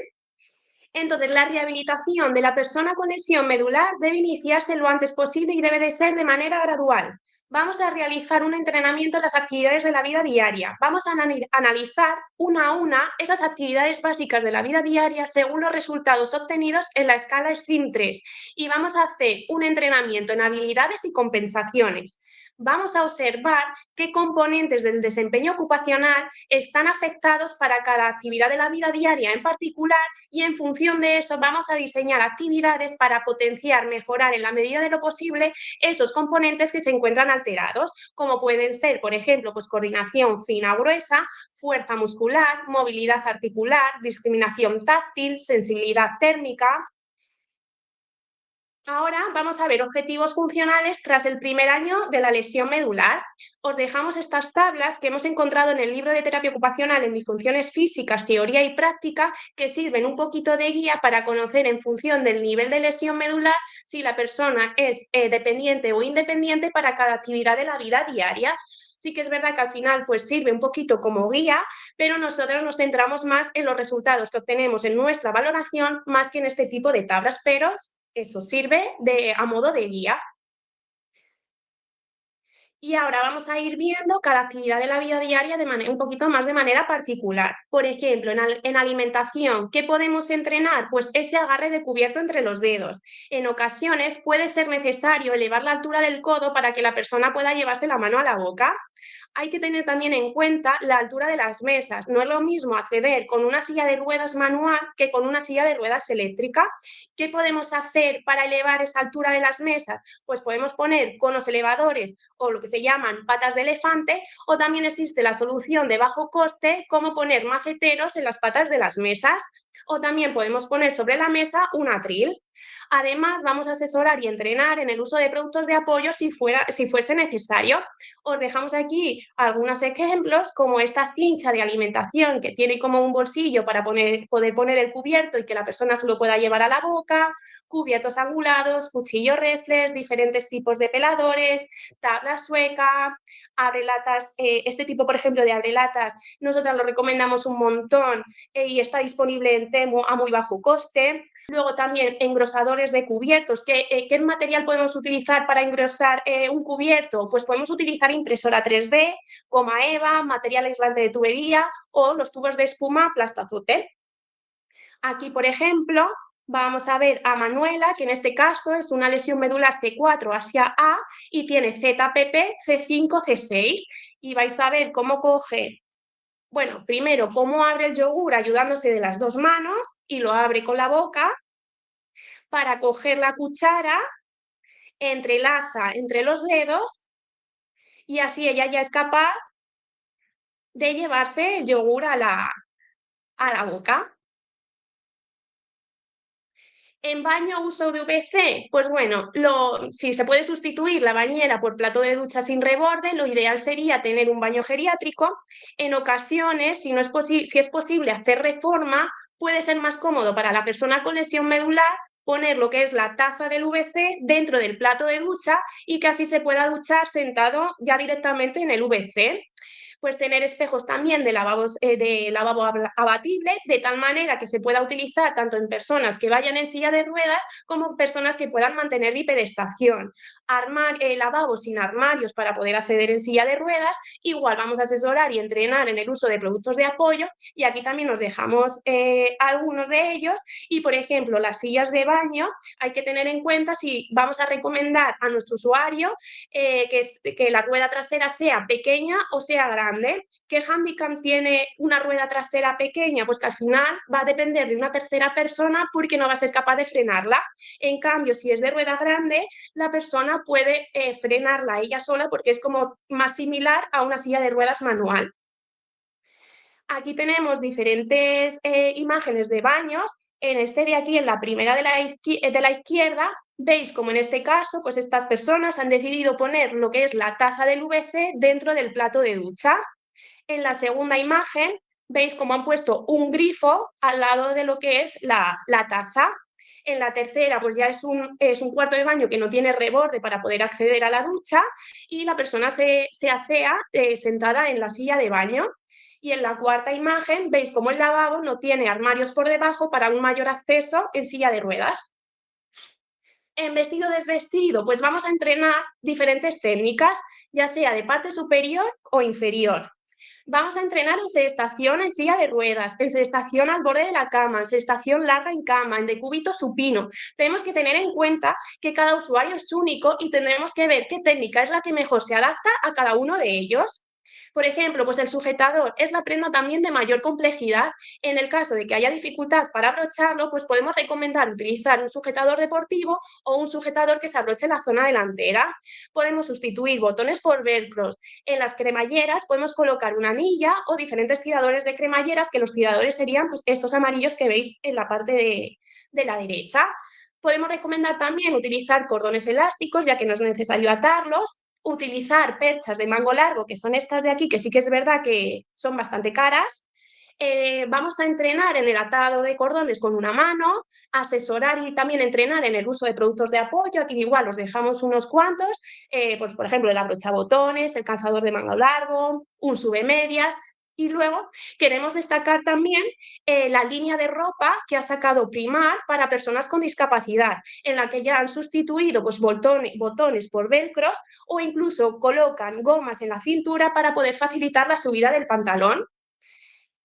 Entonces, la rehabilitación de la persona con lesión medular debe iniciarse lo antes posible y debe de ser de manera gradual. Vamos a realizar un entrenamiento en las actividades de la vida diaria. Vamos a analizar una a una esas actividades básicas de la vida diaria según los resultados obtenidos en la escala STEAM 3 y vamos a hacer un entrenamiento en habilidades y compensaciones. Vamos a observar qué componentes del desempeño ocupacional están afectados para cada actividad de la vida diaria en particular y en función de eso vamos a diseñar actividades para potenciar, mejorar en la medida de lo posible esos componentes que se encuentran alterados, como pueden ser, por ejemplo, pues coordinación fina o gruesa, fuerza muscular, movilidad articular, discriminación táctil, sensibilidad térmica. Ahora vamos a ver objetivos funcionales tras el primer año de la lesión medular. Os dejamos estas tablas que hemos encontrado en el libro de terapia ocupacional en disfunciones físicas, teoría y práctica, que sirven un poquito de guía para conocer en función del nivel de lesión medular si la persona es dependiente o independiente para cada actividad de la vida diaria. Sí que es verdad que al final pues sirve un poquito como guía, pero nosotros nos centramos más en los resultados que obtenemos en nuestra valoración más que en este tipo de tablas, pero eso sirve a modo de guía. Y ahora vamos a ir viendo cada actividad de la vida diaria un poquito más de manera particular. Por ejemplo, en alimentación, ¿qué podemos entrenar? Pues ese agarre de cubierto entre los dedos. En ocasiones puede ser necesario elevar la altura del codo para que la persona pueda llevarse la mano a la boca. Hay que tener también en cuenta la altura de las mesas. No es lo mismo acceder con una silla de ruedas manual que con una silla de ruedas eléctrica. ¿Qué podemos hacer para elevar esa altura de las mesas? Pues podemos poner conos elevadores o lo que se llaman patas de elefante, o también existe la solución de bajo coste como poner maceteros en las patas de las mesas. o también podemos poner sobre la mesa un atril. Además, vamos a asesorar y entrenar en el uso de productos de apoyo si fuese necesario. Os dejamos aquí algunos ejemplos, como esta cincha de alimentación que tiene como un bolsillo para poder poner el cubierto y que la persona se lo pueda llevar a la boca, cubiertos angulados, cuchillo reflex, diferentes tipos de peladores, tabla sueca, abrelatas. Este tipo, por ejemplo, de abrelatas, nosotras lo recomendamos un montón y está disponible en Temu a muy bajo coste. Luego también engrosadores de cubiertos. ¿Qué material podemos utilizar para engrosar un cubierto? Pues podemos utilizar impresora 3D, goma eva, material aislante de tubería o los tubos de espuma Plastazote. Aquí, por ejemplo, vamos a ver a Manuela, que en este caso es una lesión medular C4 hacia A y tiene ZPP C5, C6. Y vais a ver cómo coge, bueno, primero cómo abre el yogur ayudándose de las dos manos y lo abre con la boca para coger la cuchara, entrelaza entre los dedos y así ella ya es capaz de llevarse el yogur a la boca. En baño uso de VC, pues bueno, si se puede sustituir la bañera por plato de ducha sin reborde, lo ideal sería tener un baño geriátrico. En ocasiones, si es posible hacer reforma, puede ser más cómodo para la persona con lesión medular poner lo que es la taza del VC dentro del plato de ducha y que así se pueda duchar sentado ya directamente en el VC. Pues tener espejos también de lavabo abatible, de tal manera que se pueda utilizar tanto en personas que vayan en silla de ruedas como personas que puedan mantener bipedestación. Lavabos sin armarios para poder acceder en silla de ruedas. Igual vamos a asesorar y entrenar en el uso de productos de apoyo y aquí también nos dejamos algunos de ellos. Y, por ejemplo, las sillas de baño hay que tener en cuenta si vamos a recomendar a nuestro usuario que la rueda trasera sea pequeña o sea grande. ¿Qué hándicap tiene una rueda trasera pequeña? Pues que al final va a depender de una tercera persona porque no va a ser capaz de frenarla. En cambio, si es de rueda grande, la persona puede frenarla ella sola porque es como más similar a una silla de ruedas manual. Aquí tenemos diferentes imágenes de baños. En este de aquí, en la primera de la izquierda, veis como en este caso, pues estas personas han decidido poner lo que es la taza del VC dentro del plato de ducha. En la segunda imagen, veis cómo han puesto un grifo al lado de lo que es la taza. En la tercera, pues ya es un cuarto de baño que no tiene reborde para poder acceder a la ducha y la persona se asea sentada en la silla de baño. Y en la cuarta imagen veis cómo el lavabo no tiene armarios por debajo para un mayor acceso en silla de ruedas. En vestido desvestido, pues vamos a entrenar diferentes técnicas, ya sea de parte superior o inferior. Vamos a entrenar en sedestación en silla de ruedas, en sedestación al borde de la cama, en sedestación larga en cama, en decúbito supino. Tenemos que tener en cuenta que cada usuario es único y tendremos que ver qué técnica es la que mejor se adapta a cada uno de ellos. Por ejemplo, pues el sujetador es la prenda también de mayor complejidad. En el caso de que haya dificultad para abrocharlo, pues podemos recomendar utilizar un sujetador deportivo o un sujetador que se abroche en la zona delantera. Podemos sustituir botones por velcros. En las cremalleras podemos colocar una anilla o diferentes tiradores de cremalleras, que los tiradores serían pues estos amarillos que veis en la parte de la derecha. Podemos recomendar también utilizar cordones elásticos, ya que no es necesario atarlos. Utilizar perchas de mango largo, que son estas de aquí, que sí que es verdad que son bastante caras. Vamos a entrenar en el atado de cordones con una mano, asesorar y también entrenar en el uso de productos de apoyo. Aquí igual os dejamos unos cuantos, pues por ejemplo el abrochabotones, el calzador de mango largo, un subemedias. Y luego queremos destacar también la línea de ropa que ha sacado Primar para personas con discapacidad, en la que ya han sustituido pues, botones por velcros o incluso colocan gomas en la cintura para poder facilitar la subida del pantalón.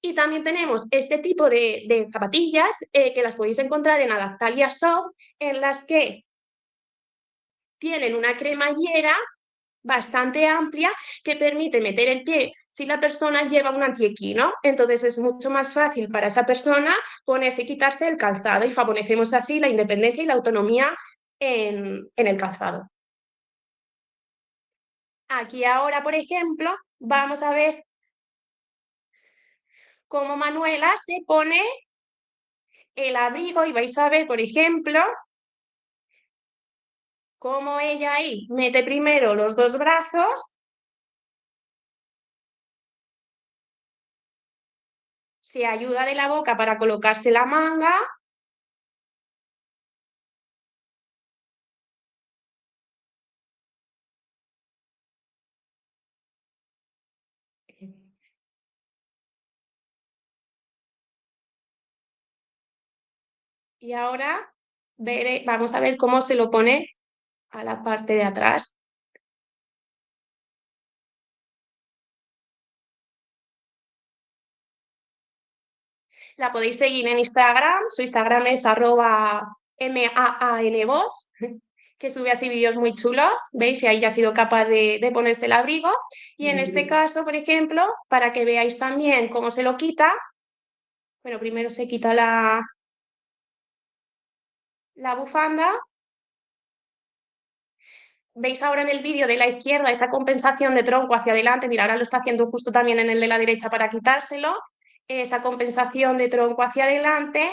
Y también tenemos este tipo de zapatillas que las podéis encontrar en Adaptalia Shop, en las que tienen una cremallera bastante amplia que permite meter el pie si la persona lleva un antiequino. Entonces es mucho más fácil para esa persona ponerse y quitarse el calzado y favorecemos así la independencia y la autonomía en el calzado. Aquí ahora, por ejemplo, vamos a ver cómo Manuela se pone el abrigo y vais a ver, por ejemplo, cómo ella ahí mete primero los dos brazos, se ayuda de la boca para colocarse la manga. Y ahora vamos a ver cómo se lo pone a la parte de atrás. La podéis seguir en Instagram, su Instagram es @maanvoz, que sube así vídeos muy chulos, ¿veis? Y ahí ya ha sido capaz de ponerse el abrigo. Y en este caso, por ejemplo, para que veáis también cómo se lo quita, bueno, primero se quita la bufanda. Veis ahora en el vídeo de la izquierda esa compensación de tronco hacia adelante, mira, ahora lo está haciendo justo también en el de la derecha para quitárselo, esa compensación de tronco hacia adelante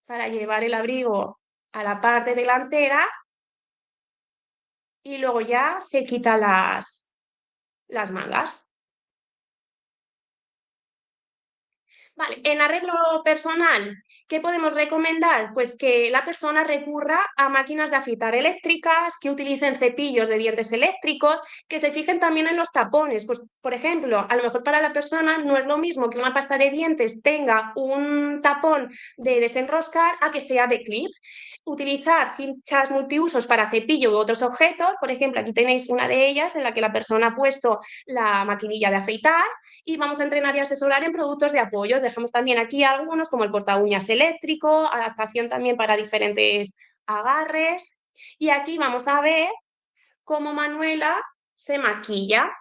para llevar el abrigo a la parte delantera y luego ya se quita las mangas. Vale, en arreglo personal, ¿qué podemos recomendar? Pues que la persona recurra a máquinas de afeitar eléctricas, que utilicen cepillos de dientes eléctricos, que se fijen también en los tapones. Pues, por ejemplo, a lo mejor para la persona no es lo mismo que una pasta de dientes tenga un tapón de desenroscar a que sea de clip. Utilizar cinchas multiusos para cepillo u otros objetos. Por ejemplo, aquí tenéis una de ellas en la que la persona ha puesto la maquinilla de afeitar. Y vamos a entrenar y asesorar en productos de apoyo. Dejamos también aquí algunos como el corta uñas eléctrico, adaptación también para diferentes agarres. Y aquí vamos a ver cómo Manuela se maquilla.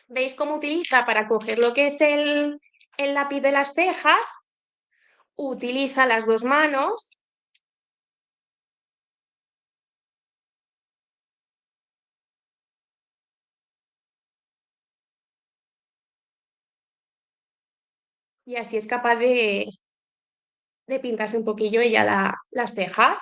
¿Veis cómo utiliza para coger lo que es el lápiz de las cejas? Utiliza las dos manos. Y así es capaz de pintarse un poquillo ella las cejas.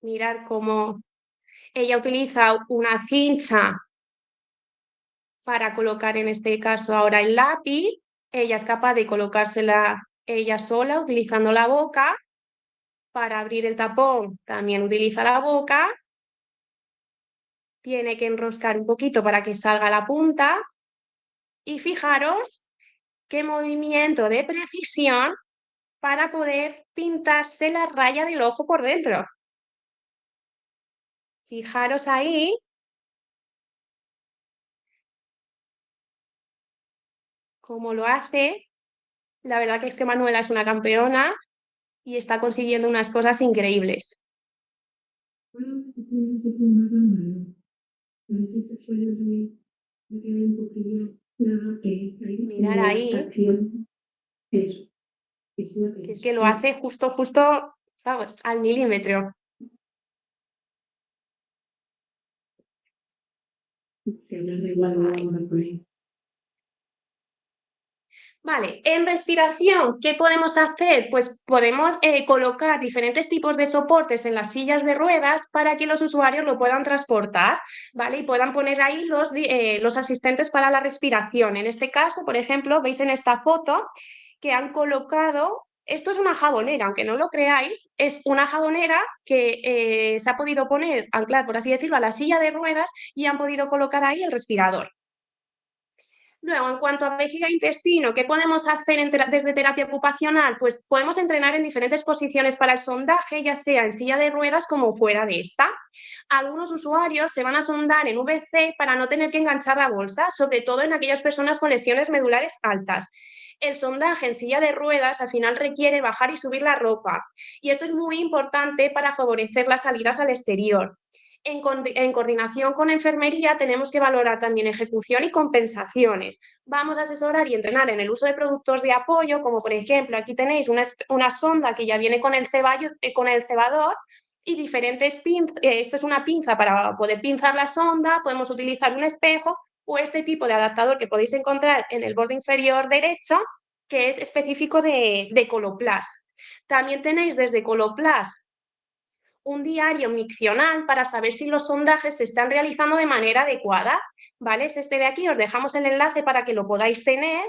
Mirad cómo ella utiliza una cincha para colocar en este caso ahora el lápiz. Ella es capaz de colocársela ella sola utilizando la boca. Para abrir el tapón también utiliza la boca. Tiene que enroscar un poquito para que salga la punta. Y fijaros qué movimiento de precisión para poder pintarse la raya del ojo por dentro. Fijaros ahí cómo lo hace. La verdad que es que Manuela es una campeona y está consiguiendo unas cosas increíbles. Mirar ahí, que es que lo hace justo, ¿sabes? Al milímetro. Ahí. Vale, en respiración, ¿qué podemos hacer? Pues podemos colocar diferentes tipos de soportes en las sillas de ruedas para que los usuarios lo puedan transportar, ¿vale? Y puedan poner ahí los asistentes para la respiración. En este caso, por ejemplo, veis en esta foto que han colocado, esto es una jabonera, aunque no lo creáis, es una jabonera que se ha podido poner, anclar, por así decirlo, a la silla de ruedas y han podido colocar ahí el respirador. Luego, en cuanto a vejiga e intestino, ¿qué podemos hacer desde terapia ocupacional? Pues podemos entrenar en diferentes posiciones para el sondaje, ya sea en silla de ruedas como fuera de esta. Algunos usuarios se van a sondar en VC para no tener que enganchar la bolsa, sobre todo en aquellas personas con lesiones medulares altas. El sondaje en silla de ruedas al final requiere bajar y subir la ropa, y esto es muy importante para favorecer las salidas al exterior. En coordinación con enfermería tenemos que valorar también ejecución y compensaciones. Vamos a asesorar y entrenar en el uso de productos de apoyo, como por ejemplo aquí tenéis una sonda que ya viene con el cebador y diferentes pinzas. Esto es una pinza para poder pinzar la sonda, podemos utilizar un espejo o este tipo de adaptador que podéis encontrar en el borde inferior derecho, que es específico de Coloplast. También tenéis desde Coloplast un diario miccional para saber si los sondajes se están realizando de manera adecuada, ¿vale? Es este de aquí, os dejamos el enlace para que lo podáis tener.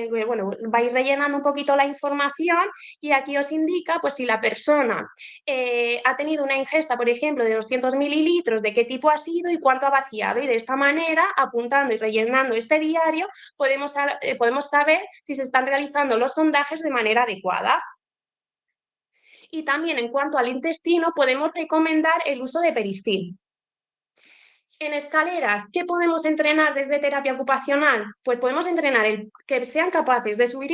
Bueno, vais rellenando un poquito la información y aquí os indica pues si la persona ha tenido una ingesta, por ejemplo, de 200 mililitros, de qué tipo ha sido y cuánto ha vaciado, y de esta manera, apuntando y rellenando este diario, podemos saber si se están realizando los sondajes de manera adecuada. Y también en cuanto al intestino, podemos recomendar el uso de Peristil. En escaleras, ¿qué podemos entrenar desde terapia ocupacional? Pues podemos entrenar que sean capaces de subir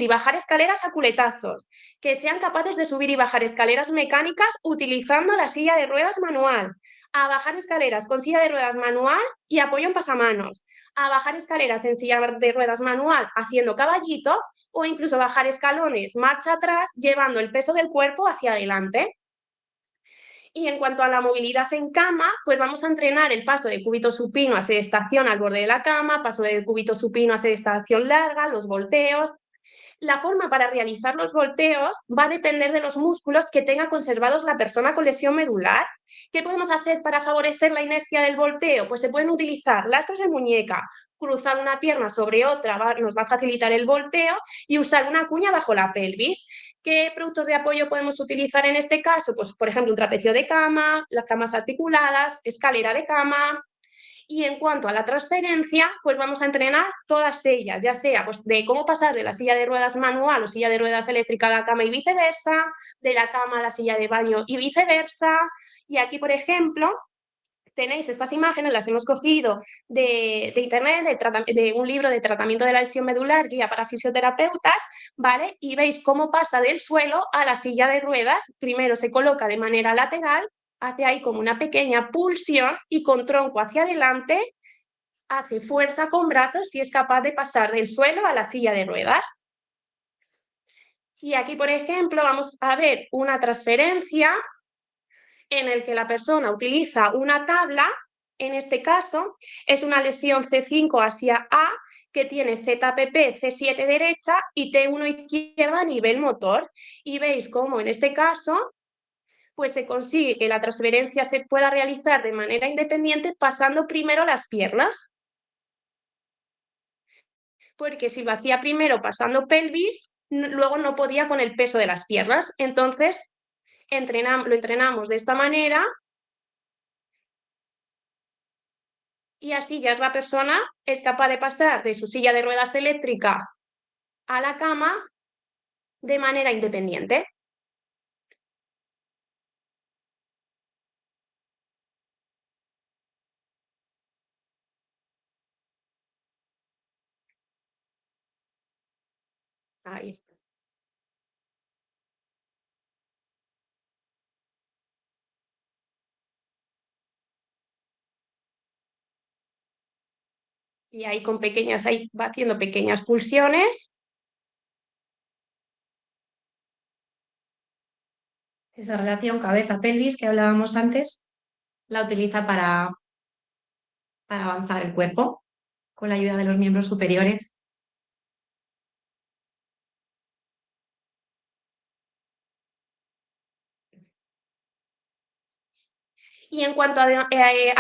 y bajar escaleras a culetazos, que sean capaces de subir y bajar escaleras mecánicas utilizando la silla de ruedas manual, a bajar escaleras con silla de ruedas manual y apoyo en pasamanos, a bajar escaleras en silla de ruedas manual haciendo caballito o incluso bajar escalones marcha atrás llevando el peso del cuerpo hacia adelante. Y en cuanto a la movilidad en cama, pues vamos a entrenar el paso de cúbito supino a sedestación al borde de la cama, paso de cúbito supino a sedestación larga, los volteos. La forma para realizar los volteos va a depender de los músculos que tenga conservados la persona con lesión medular. ¿Qué podemos hacer para favorecer la inercia del volteo? Pues se pueden utilizar lastres de muñeca, cruzar una pierna sobre otra nos va a facilitar el volteo y usar una cuña bajo la pelvis. ¿Qué productos de apoyo podemos utilizar en este caso? Pues, por ejemplo, un trapecio de cama, las camas articuladas, escalera de cama. Y en cuanto a la transferencia, pues vamos a entrenar todas ellas, ya sea pues, de cómo pasar de la silla de ruedas manual o silla de ruedas eléctrica a la cama y viceversa, de la cama a la silla de baño y viceversa. Y aquí, por ejemplo, tenéis estas imágenes, las hemos cogido de internet, de un libro de tratamiento de la lesión medular, guía para fisioterapeutas, ¿vale? Y veis cómo pasa del suelo a la silla de ruedas. Primero se coloca de manera lateral, hace ahí como una pequeña pulsión y con tronco hacia adelante hace fuerza con brazos y es capaz de pasar del suelo a la silla de ruedas. Y aquí, por ejemplo, vamos a ver una transferencia en el que la persona utiliza una tabla, en este caso es una lesión C5 hacia A que tiene ZPP C7 derecha y T1 izquierda a nivel motor. Y veis cómo en este caso pues se consigue que la transferencia se pueda realizar de manera independiente pasando primero las piernas. Porque si lo hacía primero pasando pelvis, luego no podía con el peso de las piernas. Entonces lo entrenamos de esta manera y así ya la persona es capaz de pasar de su silla de ruedas eléctrica a la cama de manera independiente. Ahí está. Y ahí ahí va haciendo pequeñas pulsiones. Esa relación cabeza-pelvis que hablábamos antes, la utiliza para avanzar el cuerpo con la ayuda de los miembros superiores. Y en cuanto a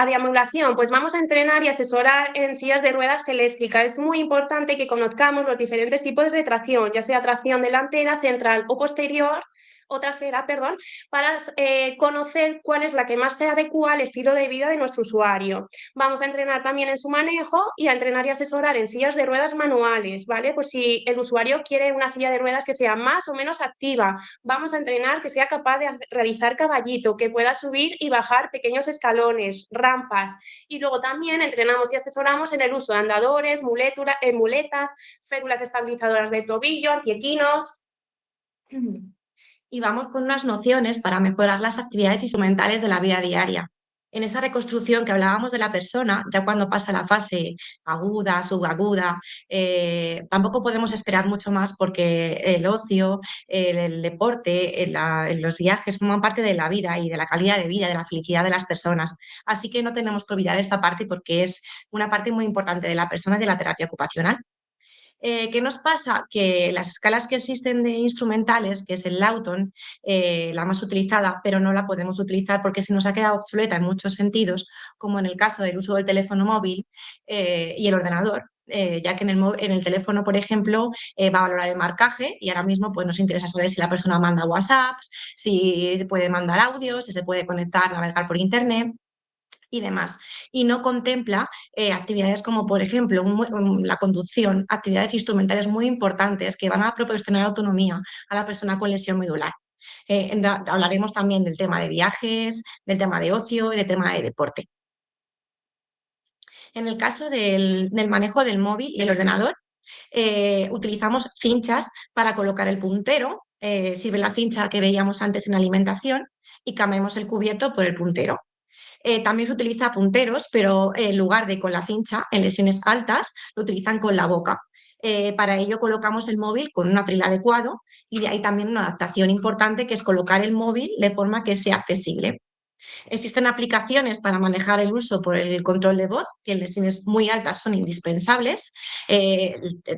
deambulación, pues vamos a entrenar y asesorar en sillas de ruedas eléctricas. Es muy importante que conozcamos los diferentes tipos de tracción, ya sea tracción delantera, central o posterior, otra será, perdón, para conocer cuál es la que más se adecua al estilo de vida de nuestro usuario. Vamos a entrenar también en su manejo y a entrenar y asesorar en sillas de ruedas manuales, ¿vale? Pues si el usuario quiere una silla de ruedas que sea más o menos activa, vamos a entrenar que sea capaz de realizar caballito, que pueda subir y bajar pequeños escalones, rampas. Y luego también entrenamos y asesoramos en el uso de andadores, muletas, férulas estabilizadoras de tobillo, antiequinos. Y vamos con unas nociones para mejorar las actividades instrumentales de la vida diaria. En esa reconstrucción que hablábamos de la persona, ya cuando pasa la fase aguda, subaguda, tampoco podemos esperar mucho más porque el ocio, el deporte, los viajes forman parte de la vida y de la calidad de vida, de la felicidad de las personas. Así que no tenemos que olvidar esta parte porque es una parte muy importante de la persona y de la terapia ocupacional. ¿Qué nos pasa? Que las escalas que existen de instrumentales, que es el Lawton, la más utilizada, pero no la podemos utilizar porque se nos ha quedado obsoleta en muchos sentidos, como en el caso del uso del teléfono móvil y el ordenador. Ya que en el teléfono, por ejemplo, va a valorar el marcaje y ahora mismo pues, nos interesa saber si la persona manda WhatsApp, si se puede mandar audios, si se puede conectar, navegar por Internet y demás. Y no contempla actividades como, por ejemplo, la conducción, actividades instrumentales muy importantes que van a proporcionar autonomía a la persona con lesión medular. Hablaremos también del tema de viajes, del tema de ocio y del tema de deporte. En el caso del manejo del móvil y el ordenador, utilizamos cinchas para colocar el puntero, sirve la cincha que veíamos antes en alimentación y cambiamos el cubierto por el puntero. También se utiliza punteros, pero en lugar de con la cincha, en lesiones altas, lo utilizan con la boca. Para ello colocamos el móvil con un atril adecuado y de ahí también una adaptación importante que es colocar el móvil de forma que sea accesible. Existen aplicaciones para manejar el uso por el control de voz, que en lesiones muy altas son indispensables.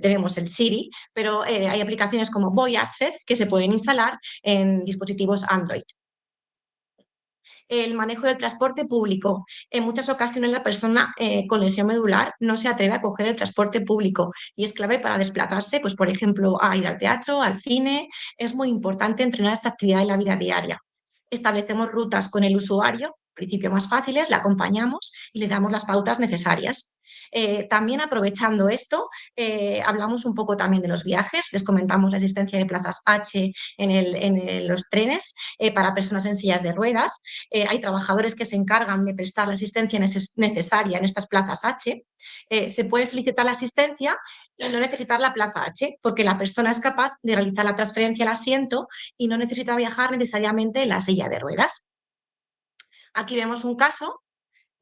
Tenemos el Siri, pero hay aplicaciones como Voice Assets que se pueden instalar en dispositivos Android. El manejo del transporte público. En muchas ocasiones la persona con lesión medular no se atreve a coger el transporte público y es clave para desplazarse, pues por ejemplo, a ir al teatro, al cine. Es muy importante entrenar esta actividad en la vida diaria. Establecemos rutas con el usuario, al principio más fáciles, la acompañamos y le damos las pautas necesarias. También aprovechando esto, hablamos un poco también de los viajes, les comentamos la existencia de plazas H en los trenes para personas en sillas de ruedas. Hay trabajadores que se encargan de prestar la asistencia necesaria en estas plazas H. Se puede solicitar la asistencia y no necesitar la plaza H, porque la persona es capaz de realizar la transferencia al asiento y no necesita viajar necesariamente en la silla de ruedas. Aquí vemos un caso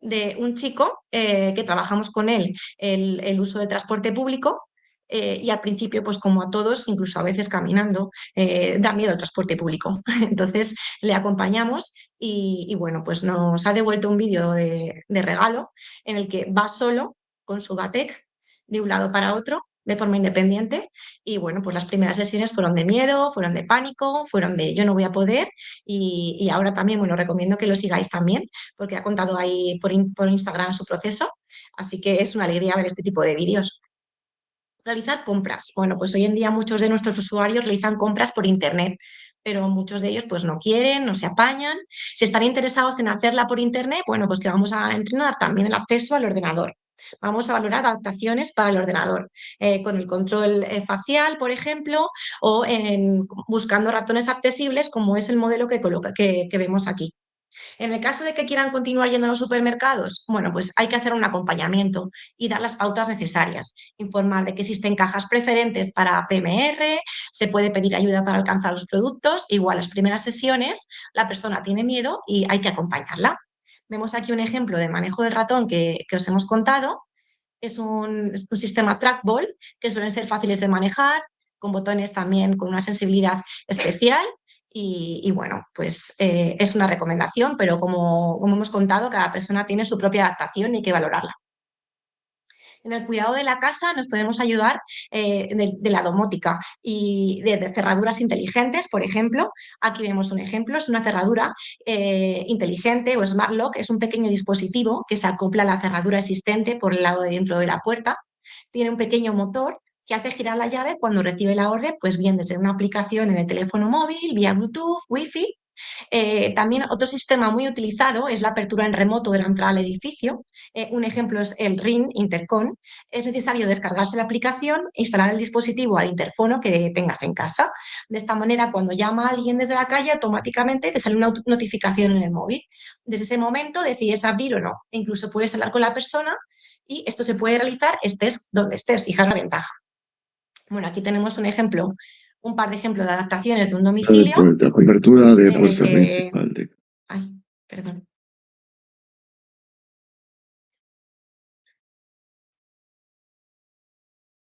de un chico que trabajamos con él el uso de transporte público y al principio, pues como a todos, incluso a veces caminando, da miedo el transporte público. Entonces le acompañamos y bueno, pues nos ha devuelto un vídeo de regalo en el que va solo con su Batec de un lado para otro de forma independiente y bueno, pues las primeras sesiones fueron de miedo, fueron de pánico, fueron de yo no voy a poder y ahora también, bueno, recomiendo que lo sigáis también porque ha contado ahí por Instagram su proceso, así que es una alegría ver este tipo de vídeos. Realizar compras. Bueno, pues hoy en día muchos de nuestros usuarios realizan compras por Internet, pero muchos de ellos pues no quieren, no se apañan. Si están interesados en hacerla por Internet, bueno, pues que vamos a entrenar también el acceso al ordenador. Vamos a valorar adaptaciones para el ordenador, con el control facial, por ejemplo, o buscando ratones accesibles, como es el modelo que vemos aquí. En el caso de que quieran continuar yendo a los supermercados, bueno, pues hay que hacer un acompañamiento y dar las pautas necesarias. Informar de que existen cajas preferentes para PMR, se puede pedir ayuda para alcanzar los productos. Igual las primeras sesiones la persona tiene miedo y hay que acompañarla. Vemos aquí un ejemplo de manejo del ratón que os hemos contado. Es un sistema trackball que suelen ser fáciles de manejar, con botones también con una sensibilidad especial. Y bueno, pues es una recomendación, pero como hemos contado, cada persona tiene su propia adaptación y hay que valorarla. En el cuidado de la casa nos podemos ayudar de la domótica y de cerraduras inteligentes, por ejemplo. Aquí vemos un ejemplo, es una cerradura inteligente o Smart Lock, es un pequeño dispositivo que se acopla a la cerradura existente por el lado de dentro de la puerta. Tiene un pequeño motor que hace girar la llave cuando recibe la orden, pues bien desde una aplicación en el teléfono móvil, vía Bluetooth, Wi-Fi. También otro sistema muy utilizado es la apertura en remoto de la entrada al edificio. Un ejemplo es el Ring Intercom. Es necesario descargarse la aplicación e instalar el dispositivo al interfono que tengas en casa. De esta manera, cuando llama a alguien desde la calle, automáticamente te sale una notificación en el móvil. Desde ese momento decides abrir o no. E incluso puedes hablar con la persona y esto se puede realizar estés donde estés. Fijar la ventaja. Bueno, aquí tenemos un par de ejemplos de adaptaciones de un domicilio. Cobertura de en el puerta que- principal. Ay, perdón.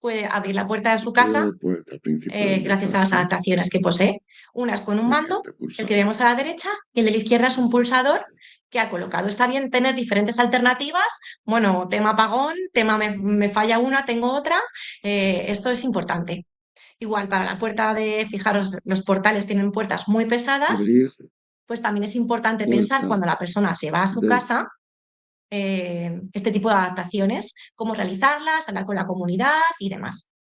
Puede abrir la puerta de su casa Puerta principal de gracias a las casa. adaptaciones que posee. Una es con un mando, el que vemos a la derecha, y el de la izquierda es un pulsador que ha colocado. Está bien tener diferentes alternativas. Bueno, tema apagón, tema me falla una, tengo otra. Esto es importante. Igual para la puerta fijaros, los portales tienen puertas muy pesadas, Abrir pues también es importante puerta pensar cuando la persona se va a su de- casa, este tipo de adaptaciones, cómo realizarlas, hablar con la comunidad y demás.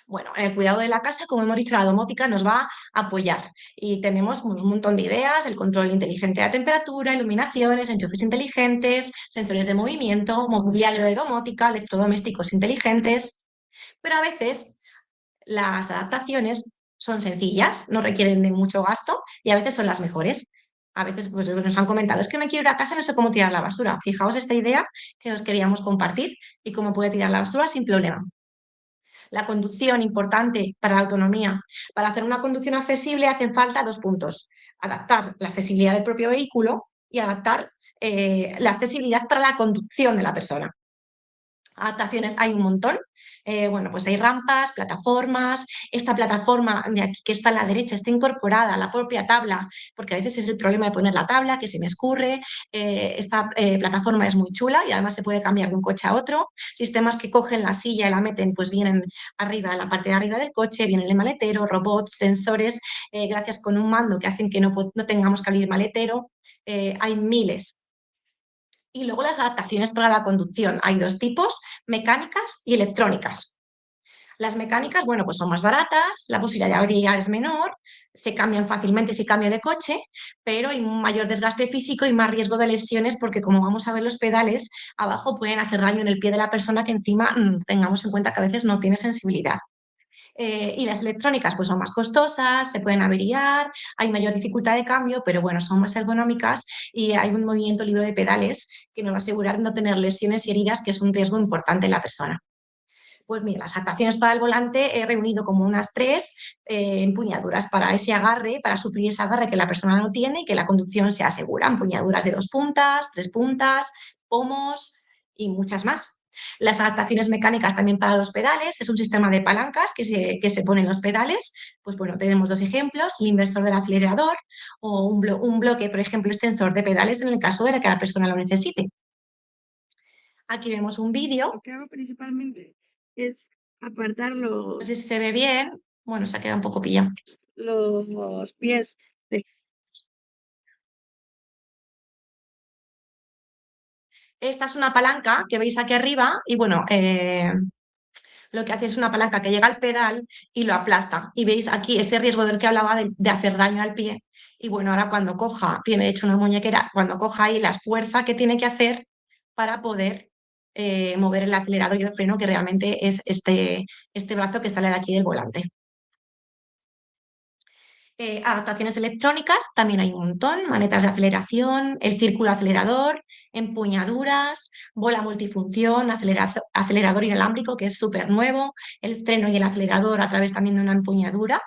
Bueno, en el cuidado de la casa, como hemos dicho, la domótica nos va a apoyar y tenemos un montón de ideas: el control inteligente de la temperatura, iluminaciones, enchufes inteligentes, sensores de movimiento, mobiliario de domótica, electrodomésticos inteligentes. Pero a veces las adaptaciones son sencillas, no requieren de mucho gasto y a veces son las mejores. A veces pues, nos han comentado, es que me quiero ir a casa y no sé cómo tirar la basura. Fijaos esta idea que os queríamos compartir y cómo puede tirar la basura sin problema. La conducción, importante para la autonomía. Para hacer una conducción accesible hacen falta 2 puntos: adaptar la accesibilidad del propio vehículo y adaptar la accesibilidad para la conducción de la persona. Adaptaciones hay un montón. Bueno, pues hay rampas, plataformas. Esta plataforma de aquí que está a la derecha está incorporada a la propia tabla, porque a veces es el problema de poner la tabla, que se me escurre. Esta plataforma es muy chula y además se puede cambiar de un coche a otro. Sistemas que cogen la silla y la meten, pues vienen arriba, en la parte de arriba del coche, vienen el maletero, robots, sensores, gracias con un mando que hacen que no tengamos que abrir maletero. Hay miles. Y luego las adaptaciones para la conducción. Hay 2 tipos: mecánicas y electrónicas. Las mecánicas, bueno, pues son más baratas, la posibilidad de avería es menor, se cambian fácilmente si cambio de coche, pero hay un mayor desgaste físico y más riesgo de lesiones porque, como vamos a ver, los pedales abajo pueden hacer daño en el pie de la persona, que encima tengamos en cuenta que a veces no tiene sensibilidad. Y las electrónicas pues son más costosas, se pueden averiar, hay mayor dificultad de cambio, pero bueno, son más ergonómicas y hay un movimiento libre de pedales que nos va a asegurar no tener lesiones y heridas, que es un riesgo importante en la persona. Pues mira, las adaptaciones para el volante he reunido como unas 3 empuñaduras para ese agarre, para suplir ese agarre que la persona no tiene y que la conducción sea segura. Empuñaduras de 2 puntas, 3 puntas, pomos y muchas más. Las adaptaciones mecánicas también para los pedales, es un sistema de palancas que se ponen en los pedales. Pues bueno, tenemos 2 ejemplos: el inversor del acelerador o un bloque, por ejemplo, extensor de pedales en el caso de que la persona lo necesite. Aquí vemos un vídeo. Lo que hago principalmente es apartar No sé si se ve bien. Bueno, se ha quedado un poco pillado. los pies de Esta es una palanca que veis aquí arriba y bueno, lo que hace es una palanca que llega al pedal y lo aplasta. Y veis aquí ese riesgo del que hablaba de hacer daño al pie. Y bueno, ahora cuando coja, tiene hecho una muñequera, cuando coja ahí la fuerza que tiene que hacer para poder mover el acelerador y el freno, que realmente es este brazo que sale de aquí del volante. Adaptaciones electrónicas también hay un montón: manetas de aceleración, el círculo acelerador, empuñaduras, bola multifunción, acelerador inalámbrico, que es súper nuevo, el freno y el acelerador a través también de una empuñadura.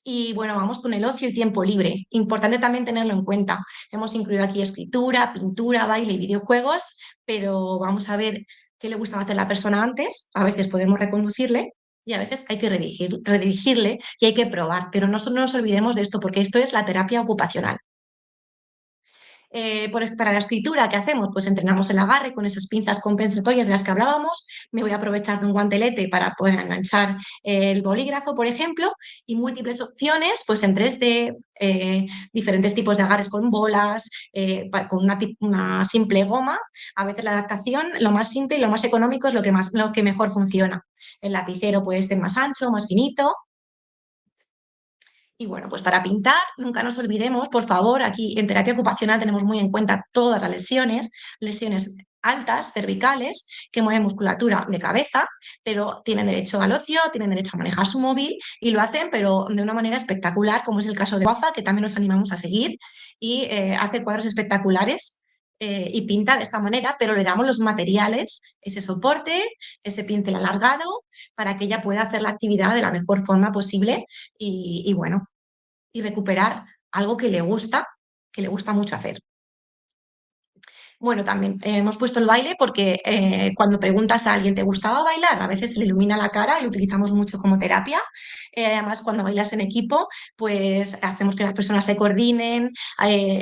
Y bueno, vamos con el ocio y tiempo libre. Importante también tenerlo en cuenta. Hemos incluido aquí escritura, pintura, baile y videojuegos, pero vamos a ver qué le gustaba hacer la persona antes. A veces podemos reconducirle y a veces hay que redirigirle y hay que probar. Pero no nos olvidemos de esto, porque esto es la terapia ocupacional. Para la escritura, ¿qué hacemos? Pues entrenamos el agarre con esas pinzas compensatorias de las que hablábamos. Me voy a aprovechar de un guantelete para poder enganchar el bolígrafo, por ejemplo, y múltiples opciones, pues en 3D, diferentes tipos de agarres con bolas, con una simple goma. A veces la adaptación, lo más simple y lo más económico es lo que mejor funciona. El lapicero puede ser más ancho, más finito. Y bueno, pues para pintar, nunca nos olvidemos, por favor, aquí en terapia ocupacional tenemos muy en cuenta todas las lesiones altas, cervicales, que mueven musculatura de cabeza, pero tienen derecho al ocio, tienen derecho a manejar su móvil y lo hacen, pero de una manera espectacular, como es el caso de Wafa, que también nos animamos a seguir y hace cuadros espectaculares. Y pinta de esta manera, pero le damos los materiales, ese soporte, ese pincel alargado, para que ella pueda hacer la actividad de la mejor forma posible y bueno, y recuperar algo que le gusta mucho hacer. Bueno, también hemos puesto el baile porque cuando preguntas a alguien, ¿te gustaba bailar? A veces se le ilumina la cara y lo utilizamos mucho como terapia. Además, cuando bailas en equipo, pues hacemos que las personas se coordinen,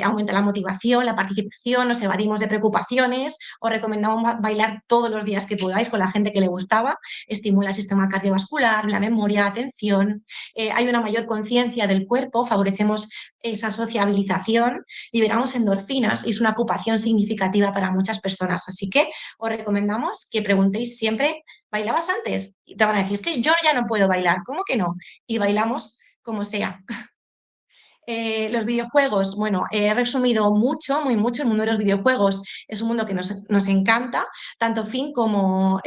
aumenta la motivación, la participación, nos evadimos de preocupaciones, os recomendamos bailar todos los días que podáis con la gente que le gustaba, estimula el sistema cardiovascular, la memoria, atención, hay una mayor conciencia del cuerpo, favorecemos esa sociabilización, liberamos endorfinas y es una ocupación significativa para muchas personas. Así que os recomendamos que preguntéis siempre, ¿bailabas antes? Y te van a decir, es que yo ya no puedo bailar. ¿Cómo que no? Y bailamos como sea. Los videojuegos, bueno, he resumido mucho, muy mucho. El mundo de los videojuegos es un mundo que nos encanta, tanto fin como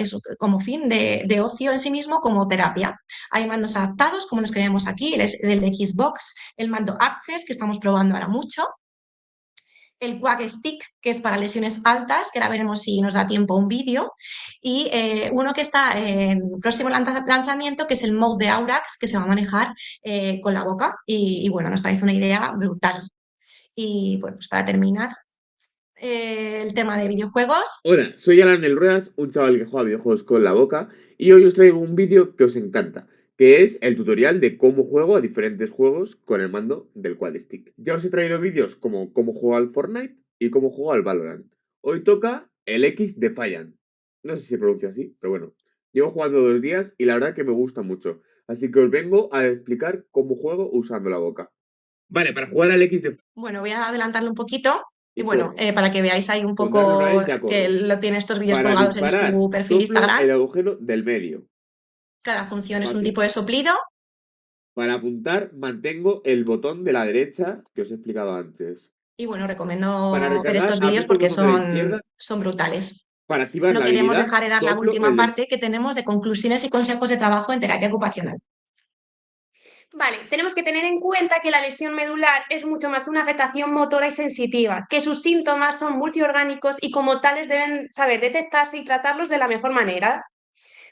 fin de ocio en sí mismo, como terapia. Hay mandos adaptados, como los que vemos aquí, el de Xbox, el mando Access, que estamos probando ahora mucho, el Quack Stick, que es para lesiones altas, que ahora veremos si nos da tiempo un vídeo, y uno que está en próximo lanzamiento, que es el Mode de Aurax, que se va a manejar con la boca, y bueno, nos parece una idea brutal. Y bueno, pues para terminar, el tema de videojuegos. Hola, soy Alan del Ruedas, un chaval que juega videojuegos con la boca, y hoy os traigo un vídeo que os encanta, que es el tutorial de cómo juego a diferentes juegos con el mando del Quad Stick. Ya os he traído vídeos como cómo juego al Fortnite y cómo juego al Valorant. Hoy toca el X Defiant. No sé si se pronuncia así, pero bueno. Llevo jugando 2 días y la verdad que me gusta mucho. Así que os vengo a explicar cómo juego usando la boca. Vale, para jugar al X Defiant. Bueno, voy a adelantarlo un poquito. Y bueno, corre. para que veáis ahí un Con darle una poco vez ya que corro. lo tiene estos vídeos Para colgados en disparar, su perfil soplo Instagram. el agujero del medio. Cada función es un Fácil. tipo de soplido. Para apuntar, mantengo el botón de la derecha que os he explicado antes. Y bueno, Para recomiendo ver recargar, estos vídeos aprieto el porque botón de la izquierda. son brutales. Para activar No la queremos habilidad, dejar de dar la soplo última el del... parte que tenemos de conclusiones y consejos de trabajo en terapia ocupacional. Vale, tenemos que tener en cuenta que la lesión medular es mucho más que una afectación motora y sensitiva, que sus síntomas son multiorgánicos y como tales deben saber detectarse y tratarlos de la mejor manera.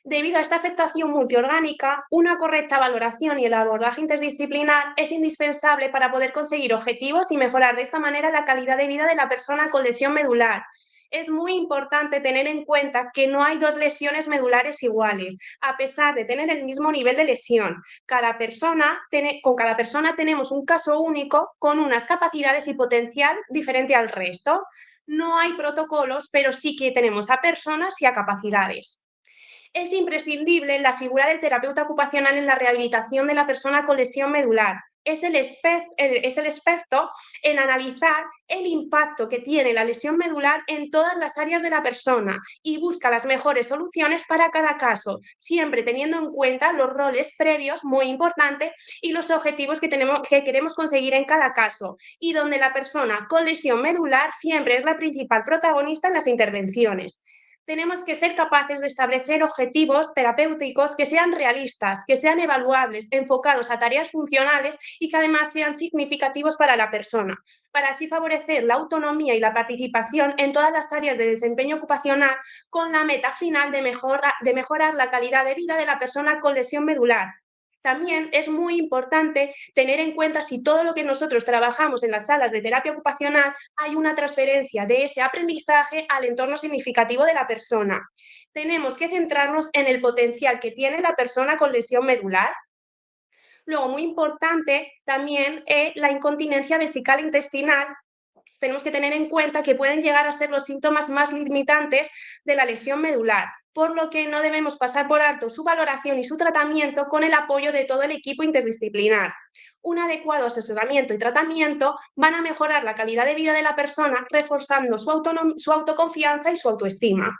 Debido a esta afectación multiorgánica, una correcta valoración y el abordaje interdisciplinar es indispensable para poder conseguir objetivos y mejorar de esta manera la calidad de vida de la persona con lesión medular. Es muy importante tener en cuenta que no hay 2 lesiones medulares iguales, a pesar de tener el mismo nivel de lesión. Con cada persona tenemos un caso único con unas capacidades y potencial diferente al resto. No hay protocolos, pero sí que tenemos a personas y a capacidades. Es imprescindible la figura del terapeuta ocupacional en la rehabilitación de la persona con lesión medular. Es el experto en analizar el impacto que tiene la lesión medular en todas las áreas de la persona y busca las mejores soluciones para cada caso, siempre teniendo en cuenta los roles previos, muy importantes, y los objetivos que queremos conseguir en cada caso, y donde la persona con lesión medular siempre es la principal protagonista en las intervenciones. Tenemos que ser capaces de establecer objetivos terapéuticos que sean realistas, que sean evaluables, enfocados a tareas funcionales y que además sean significativos para la persona, para así favorecer la autonomía y la participación en todas las áreas de desempeño ocupacional con la meta final de mejorar la calidad de vida de la persona con lesión medular. También es muy importante tener en cuenta si todo lo que nosotros trabajamos en las salas de terapia ocupacional hay una transferencia de ese aprendizaje al entorno significativo de la persona. Tenemos que centrarnos en el potencial que tiene la persona con lesión medular. Luego, muy importante también la incontinencia vesical intestinal, tenemos que tener en cuenta que pueden llegar a ser los síntomas más limitantes de la lesión medular, por lo que no debemos pasar por alto su valoración y su tratamiento con el apoyo de todo el equipo interdisciplinar. Un adecuado asesoramiento y tratamiento van a mejorar la calidad de vida de la persona, reforzando su autoconfianza y su autoestima.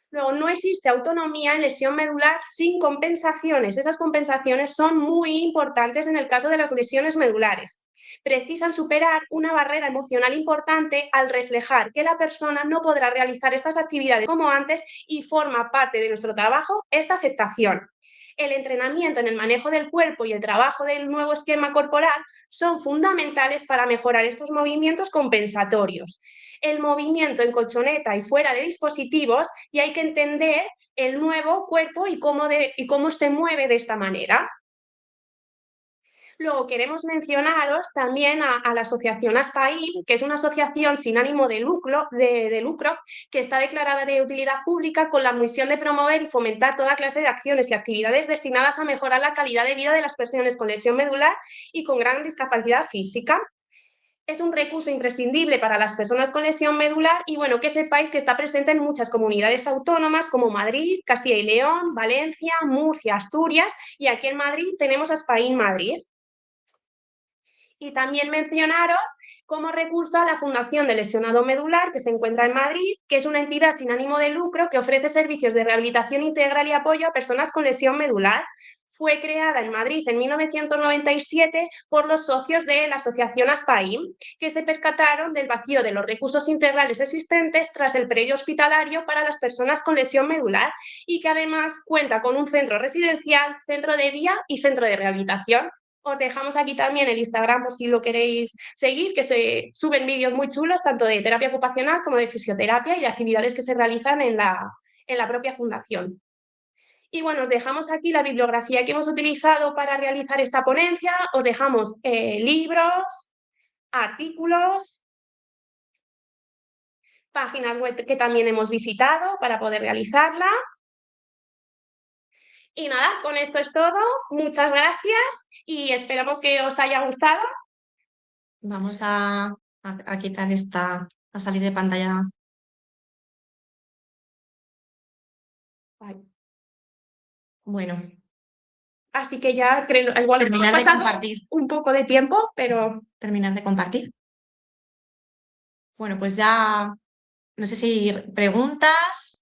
Luego, no existe autonomía en lesión medular sin compensaciones. Esas compensaciones son muy importantes en el caso de las lesiones medulares. Precisan superar una barrera emocional importante al reflejar que la persona no podrá realizar estas actividades como antes y forma parte de nuestro trabajo esta aceptación. El entrenamiento en el manejo del cuerpo y el trabajo del nuevo esquema corporal son fundamentales para mejorar estos movimientos compensatorios. El movimiento en colchoneta y fuera de dispositivos, y hay que entender el nuevo cuerpo y cómo se mueve de esta manera. Luego queremos mencionaros también a la asociación ASPAIM, que es una asociación sin ánimo de lucro, que está declarada de utilidad pública con la misión de promover y fomentar toda clase de acciones y actividades destinadas a mejorar la calidad de vida de las personas con lesión medular y con gran discapacidad física. Es un recurso imprescindible para las personas con lesión medular y bueno, que sepáis que está presente en muchas comunidades autónomas como Madrid, Castilla y León, Valencia, Murcia, Asturias y aquí en Madrid tenemos ASPAIM Madrid. Y también mencionaros como recurso a la Fundación de Lesionado Medular, que se encuentra en Madrid, que es una entidad sin ánimo de lucro que ofrece servicios de rehabilitación integral y apoyo a personas con lesión medular. Fue creada en Madrid en 1997 por los socios de la asociación ASPAIM, que se percataron del vacío de los recursos integrales existentes tras el predio hospitalario para las personas con lesión medular y que además cuenta con un centro residencial, centro de día y centro de rehabilitación. Os dejamos aquí también el Instagram por si lo queréis seguir, que se suben vídeos muy chulos, tanto de terapia ocupacional como de fisioterapia y de actividades que se realizan en la propia fundación. Y bueno, os dejamos aquí la bibliografía que hemos utilizado para realizar esta ponencia, os dejamos libros, artículos, páginas web que también hemos visitado para poder realizarla. Y nada, con esto es todo. Muchas gracias y esperamos que os haya gustado. Vamos a quitar a salir de pantalla. Vale. Bueno, Así que ya creo, igual hemos terminar de pasado compartir. un poco de tiempo, pero Terminar de compartir. Bueno, pues ya, no sé si preguntas.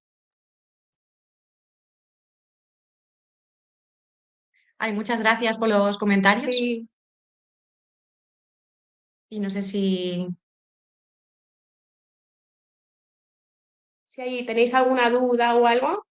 Ay, muchas gracias por los comentarios. sí. Y no sé si Si ahí tenéis alguna duda o algo.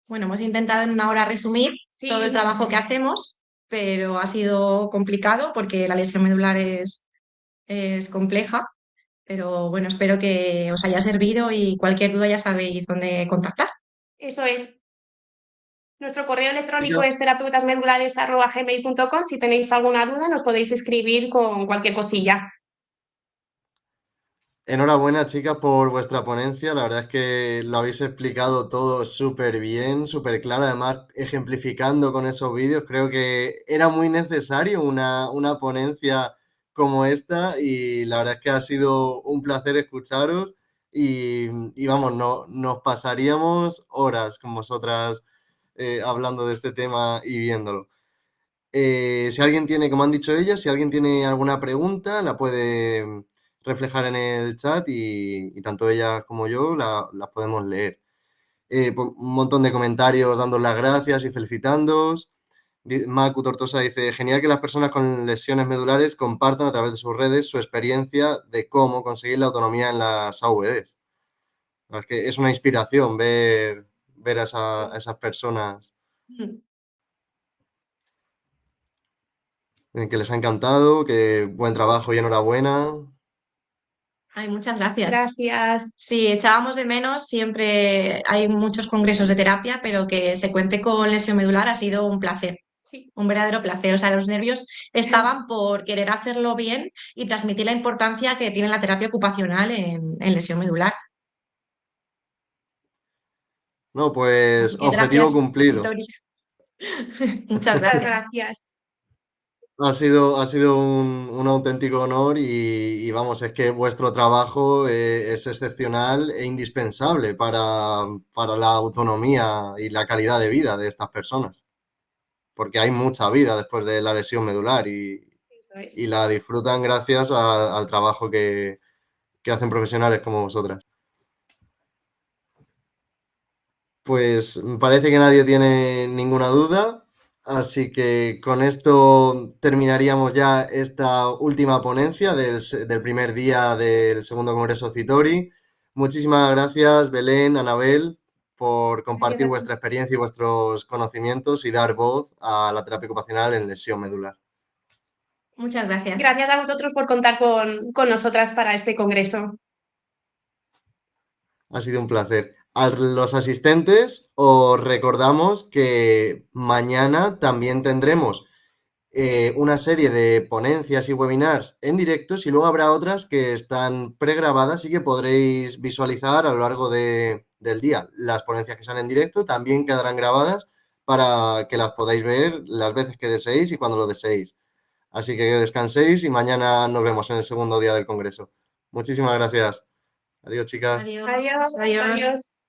Bueno, hemos intentado en una hora resumir Sí. todo el trabajo que hacemos, pero ha sido complicado porque la lesión medular es compleja. Pero bueno, espero que os haya servido y cualquier duda ya sabéis dónde contactar. Eso es. Nuestro correo electrónico es terapeutasmedulares@gmail.com. Si tenéis alguna duda, nos podéis escribir con cualquier cosilla. Enhorabuena, chicas, por vuestra ponencia. La verdad es que lo habéis explicado todo súper bien, súper claro. Además, ejemplificando con esos vídeos, creo que era muy necesario una ponencia como esta y la verdad es que ha sido un placer escucharos y vamos, no, nos pasaríamos horas con vosotras hablando de este tema y viéndolo. Si alguien tiene, como han dicho ellas, si alguien tiene alguna pregunta, la puede reflejar en el chat y tanto ellas como yo las podemos leer. Pues, un montón de comentarios dando las gracias y felicitándoos. Macu Tortosa dice, genial que las personas con lesiones medulares compartan a través de sus redes su experiencia de cómo conseguir la autonomía en las AVDs. Es que es una inspiración ver a esas personas que les ha encantado, que buen trabajo y enhorabuena. Ay, muchas gracias. Gracias. Sí, echábamos de menos, siempre hay muchos congresos de terapia, pero que se cuente con lesión medular ha sido un placer, Sí. un verdadero placer. O sea, los nervios estaban por querer hacerlo bien y transmitir la importancia que tiene la terapia ocupacional en lesión medular. No, pues Así que objetivo gracias, cumplido. Victoria. Muchas Muchas gracias. gracias. Ha sido un auténtico honor y vamos, es que vuestro trabajo es excepcional e indispensable para la autonomía y la calidad de vida de estas personas, porque hay mucha vida después de la lesión medular Eso es. y la disfrutan gracias al trabajo que hacen profesionales como vosotras. Pues parece que nadie tiene ninguna duda, así que con esto terminaríamos ya esta última ponencia del primer día del segundo Congreso Citori. Muchísimas gracias, Belén, Anabel, por compartir Gracias. vuestra experiencia y vuestros conocimientos y dar voz a la terapia ocupacional en lesión medular. Muchas gracias. Gracias a vosotros por contar con nosotras para este congreso. Ha sido un placer. A los asistentes os recordamos que mañana también tendremos una serie de ponencias y webinars en directo y luego habrá otras que están pregrabadas y que podréis visualizar a lo largo del día. Las ponencias que salen en directo también quedarán grabadas para que las podáis ver las veces que deseéis y cuando lo deseéis. Así que descanséis y mañana nos vemos en el segundo día del Congreso. Muchísimas gracias. Adiós, chicas. Adiós. Adiós. Adiós. Adiós.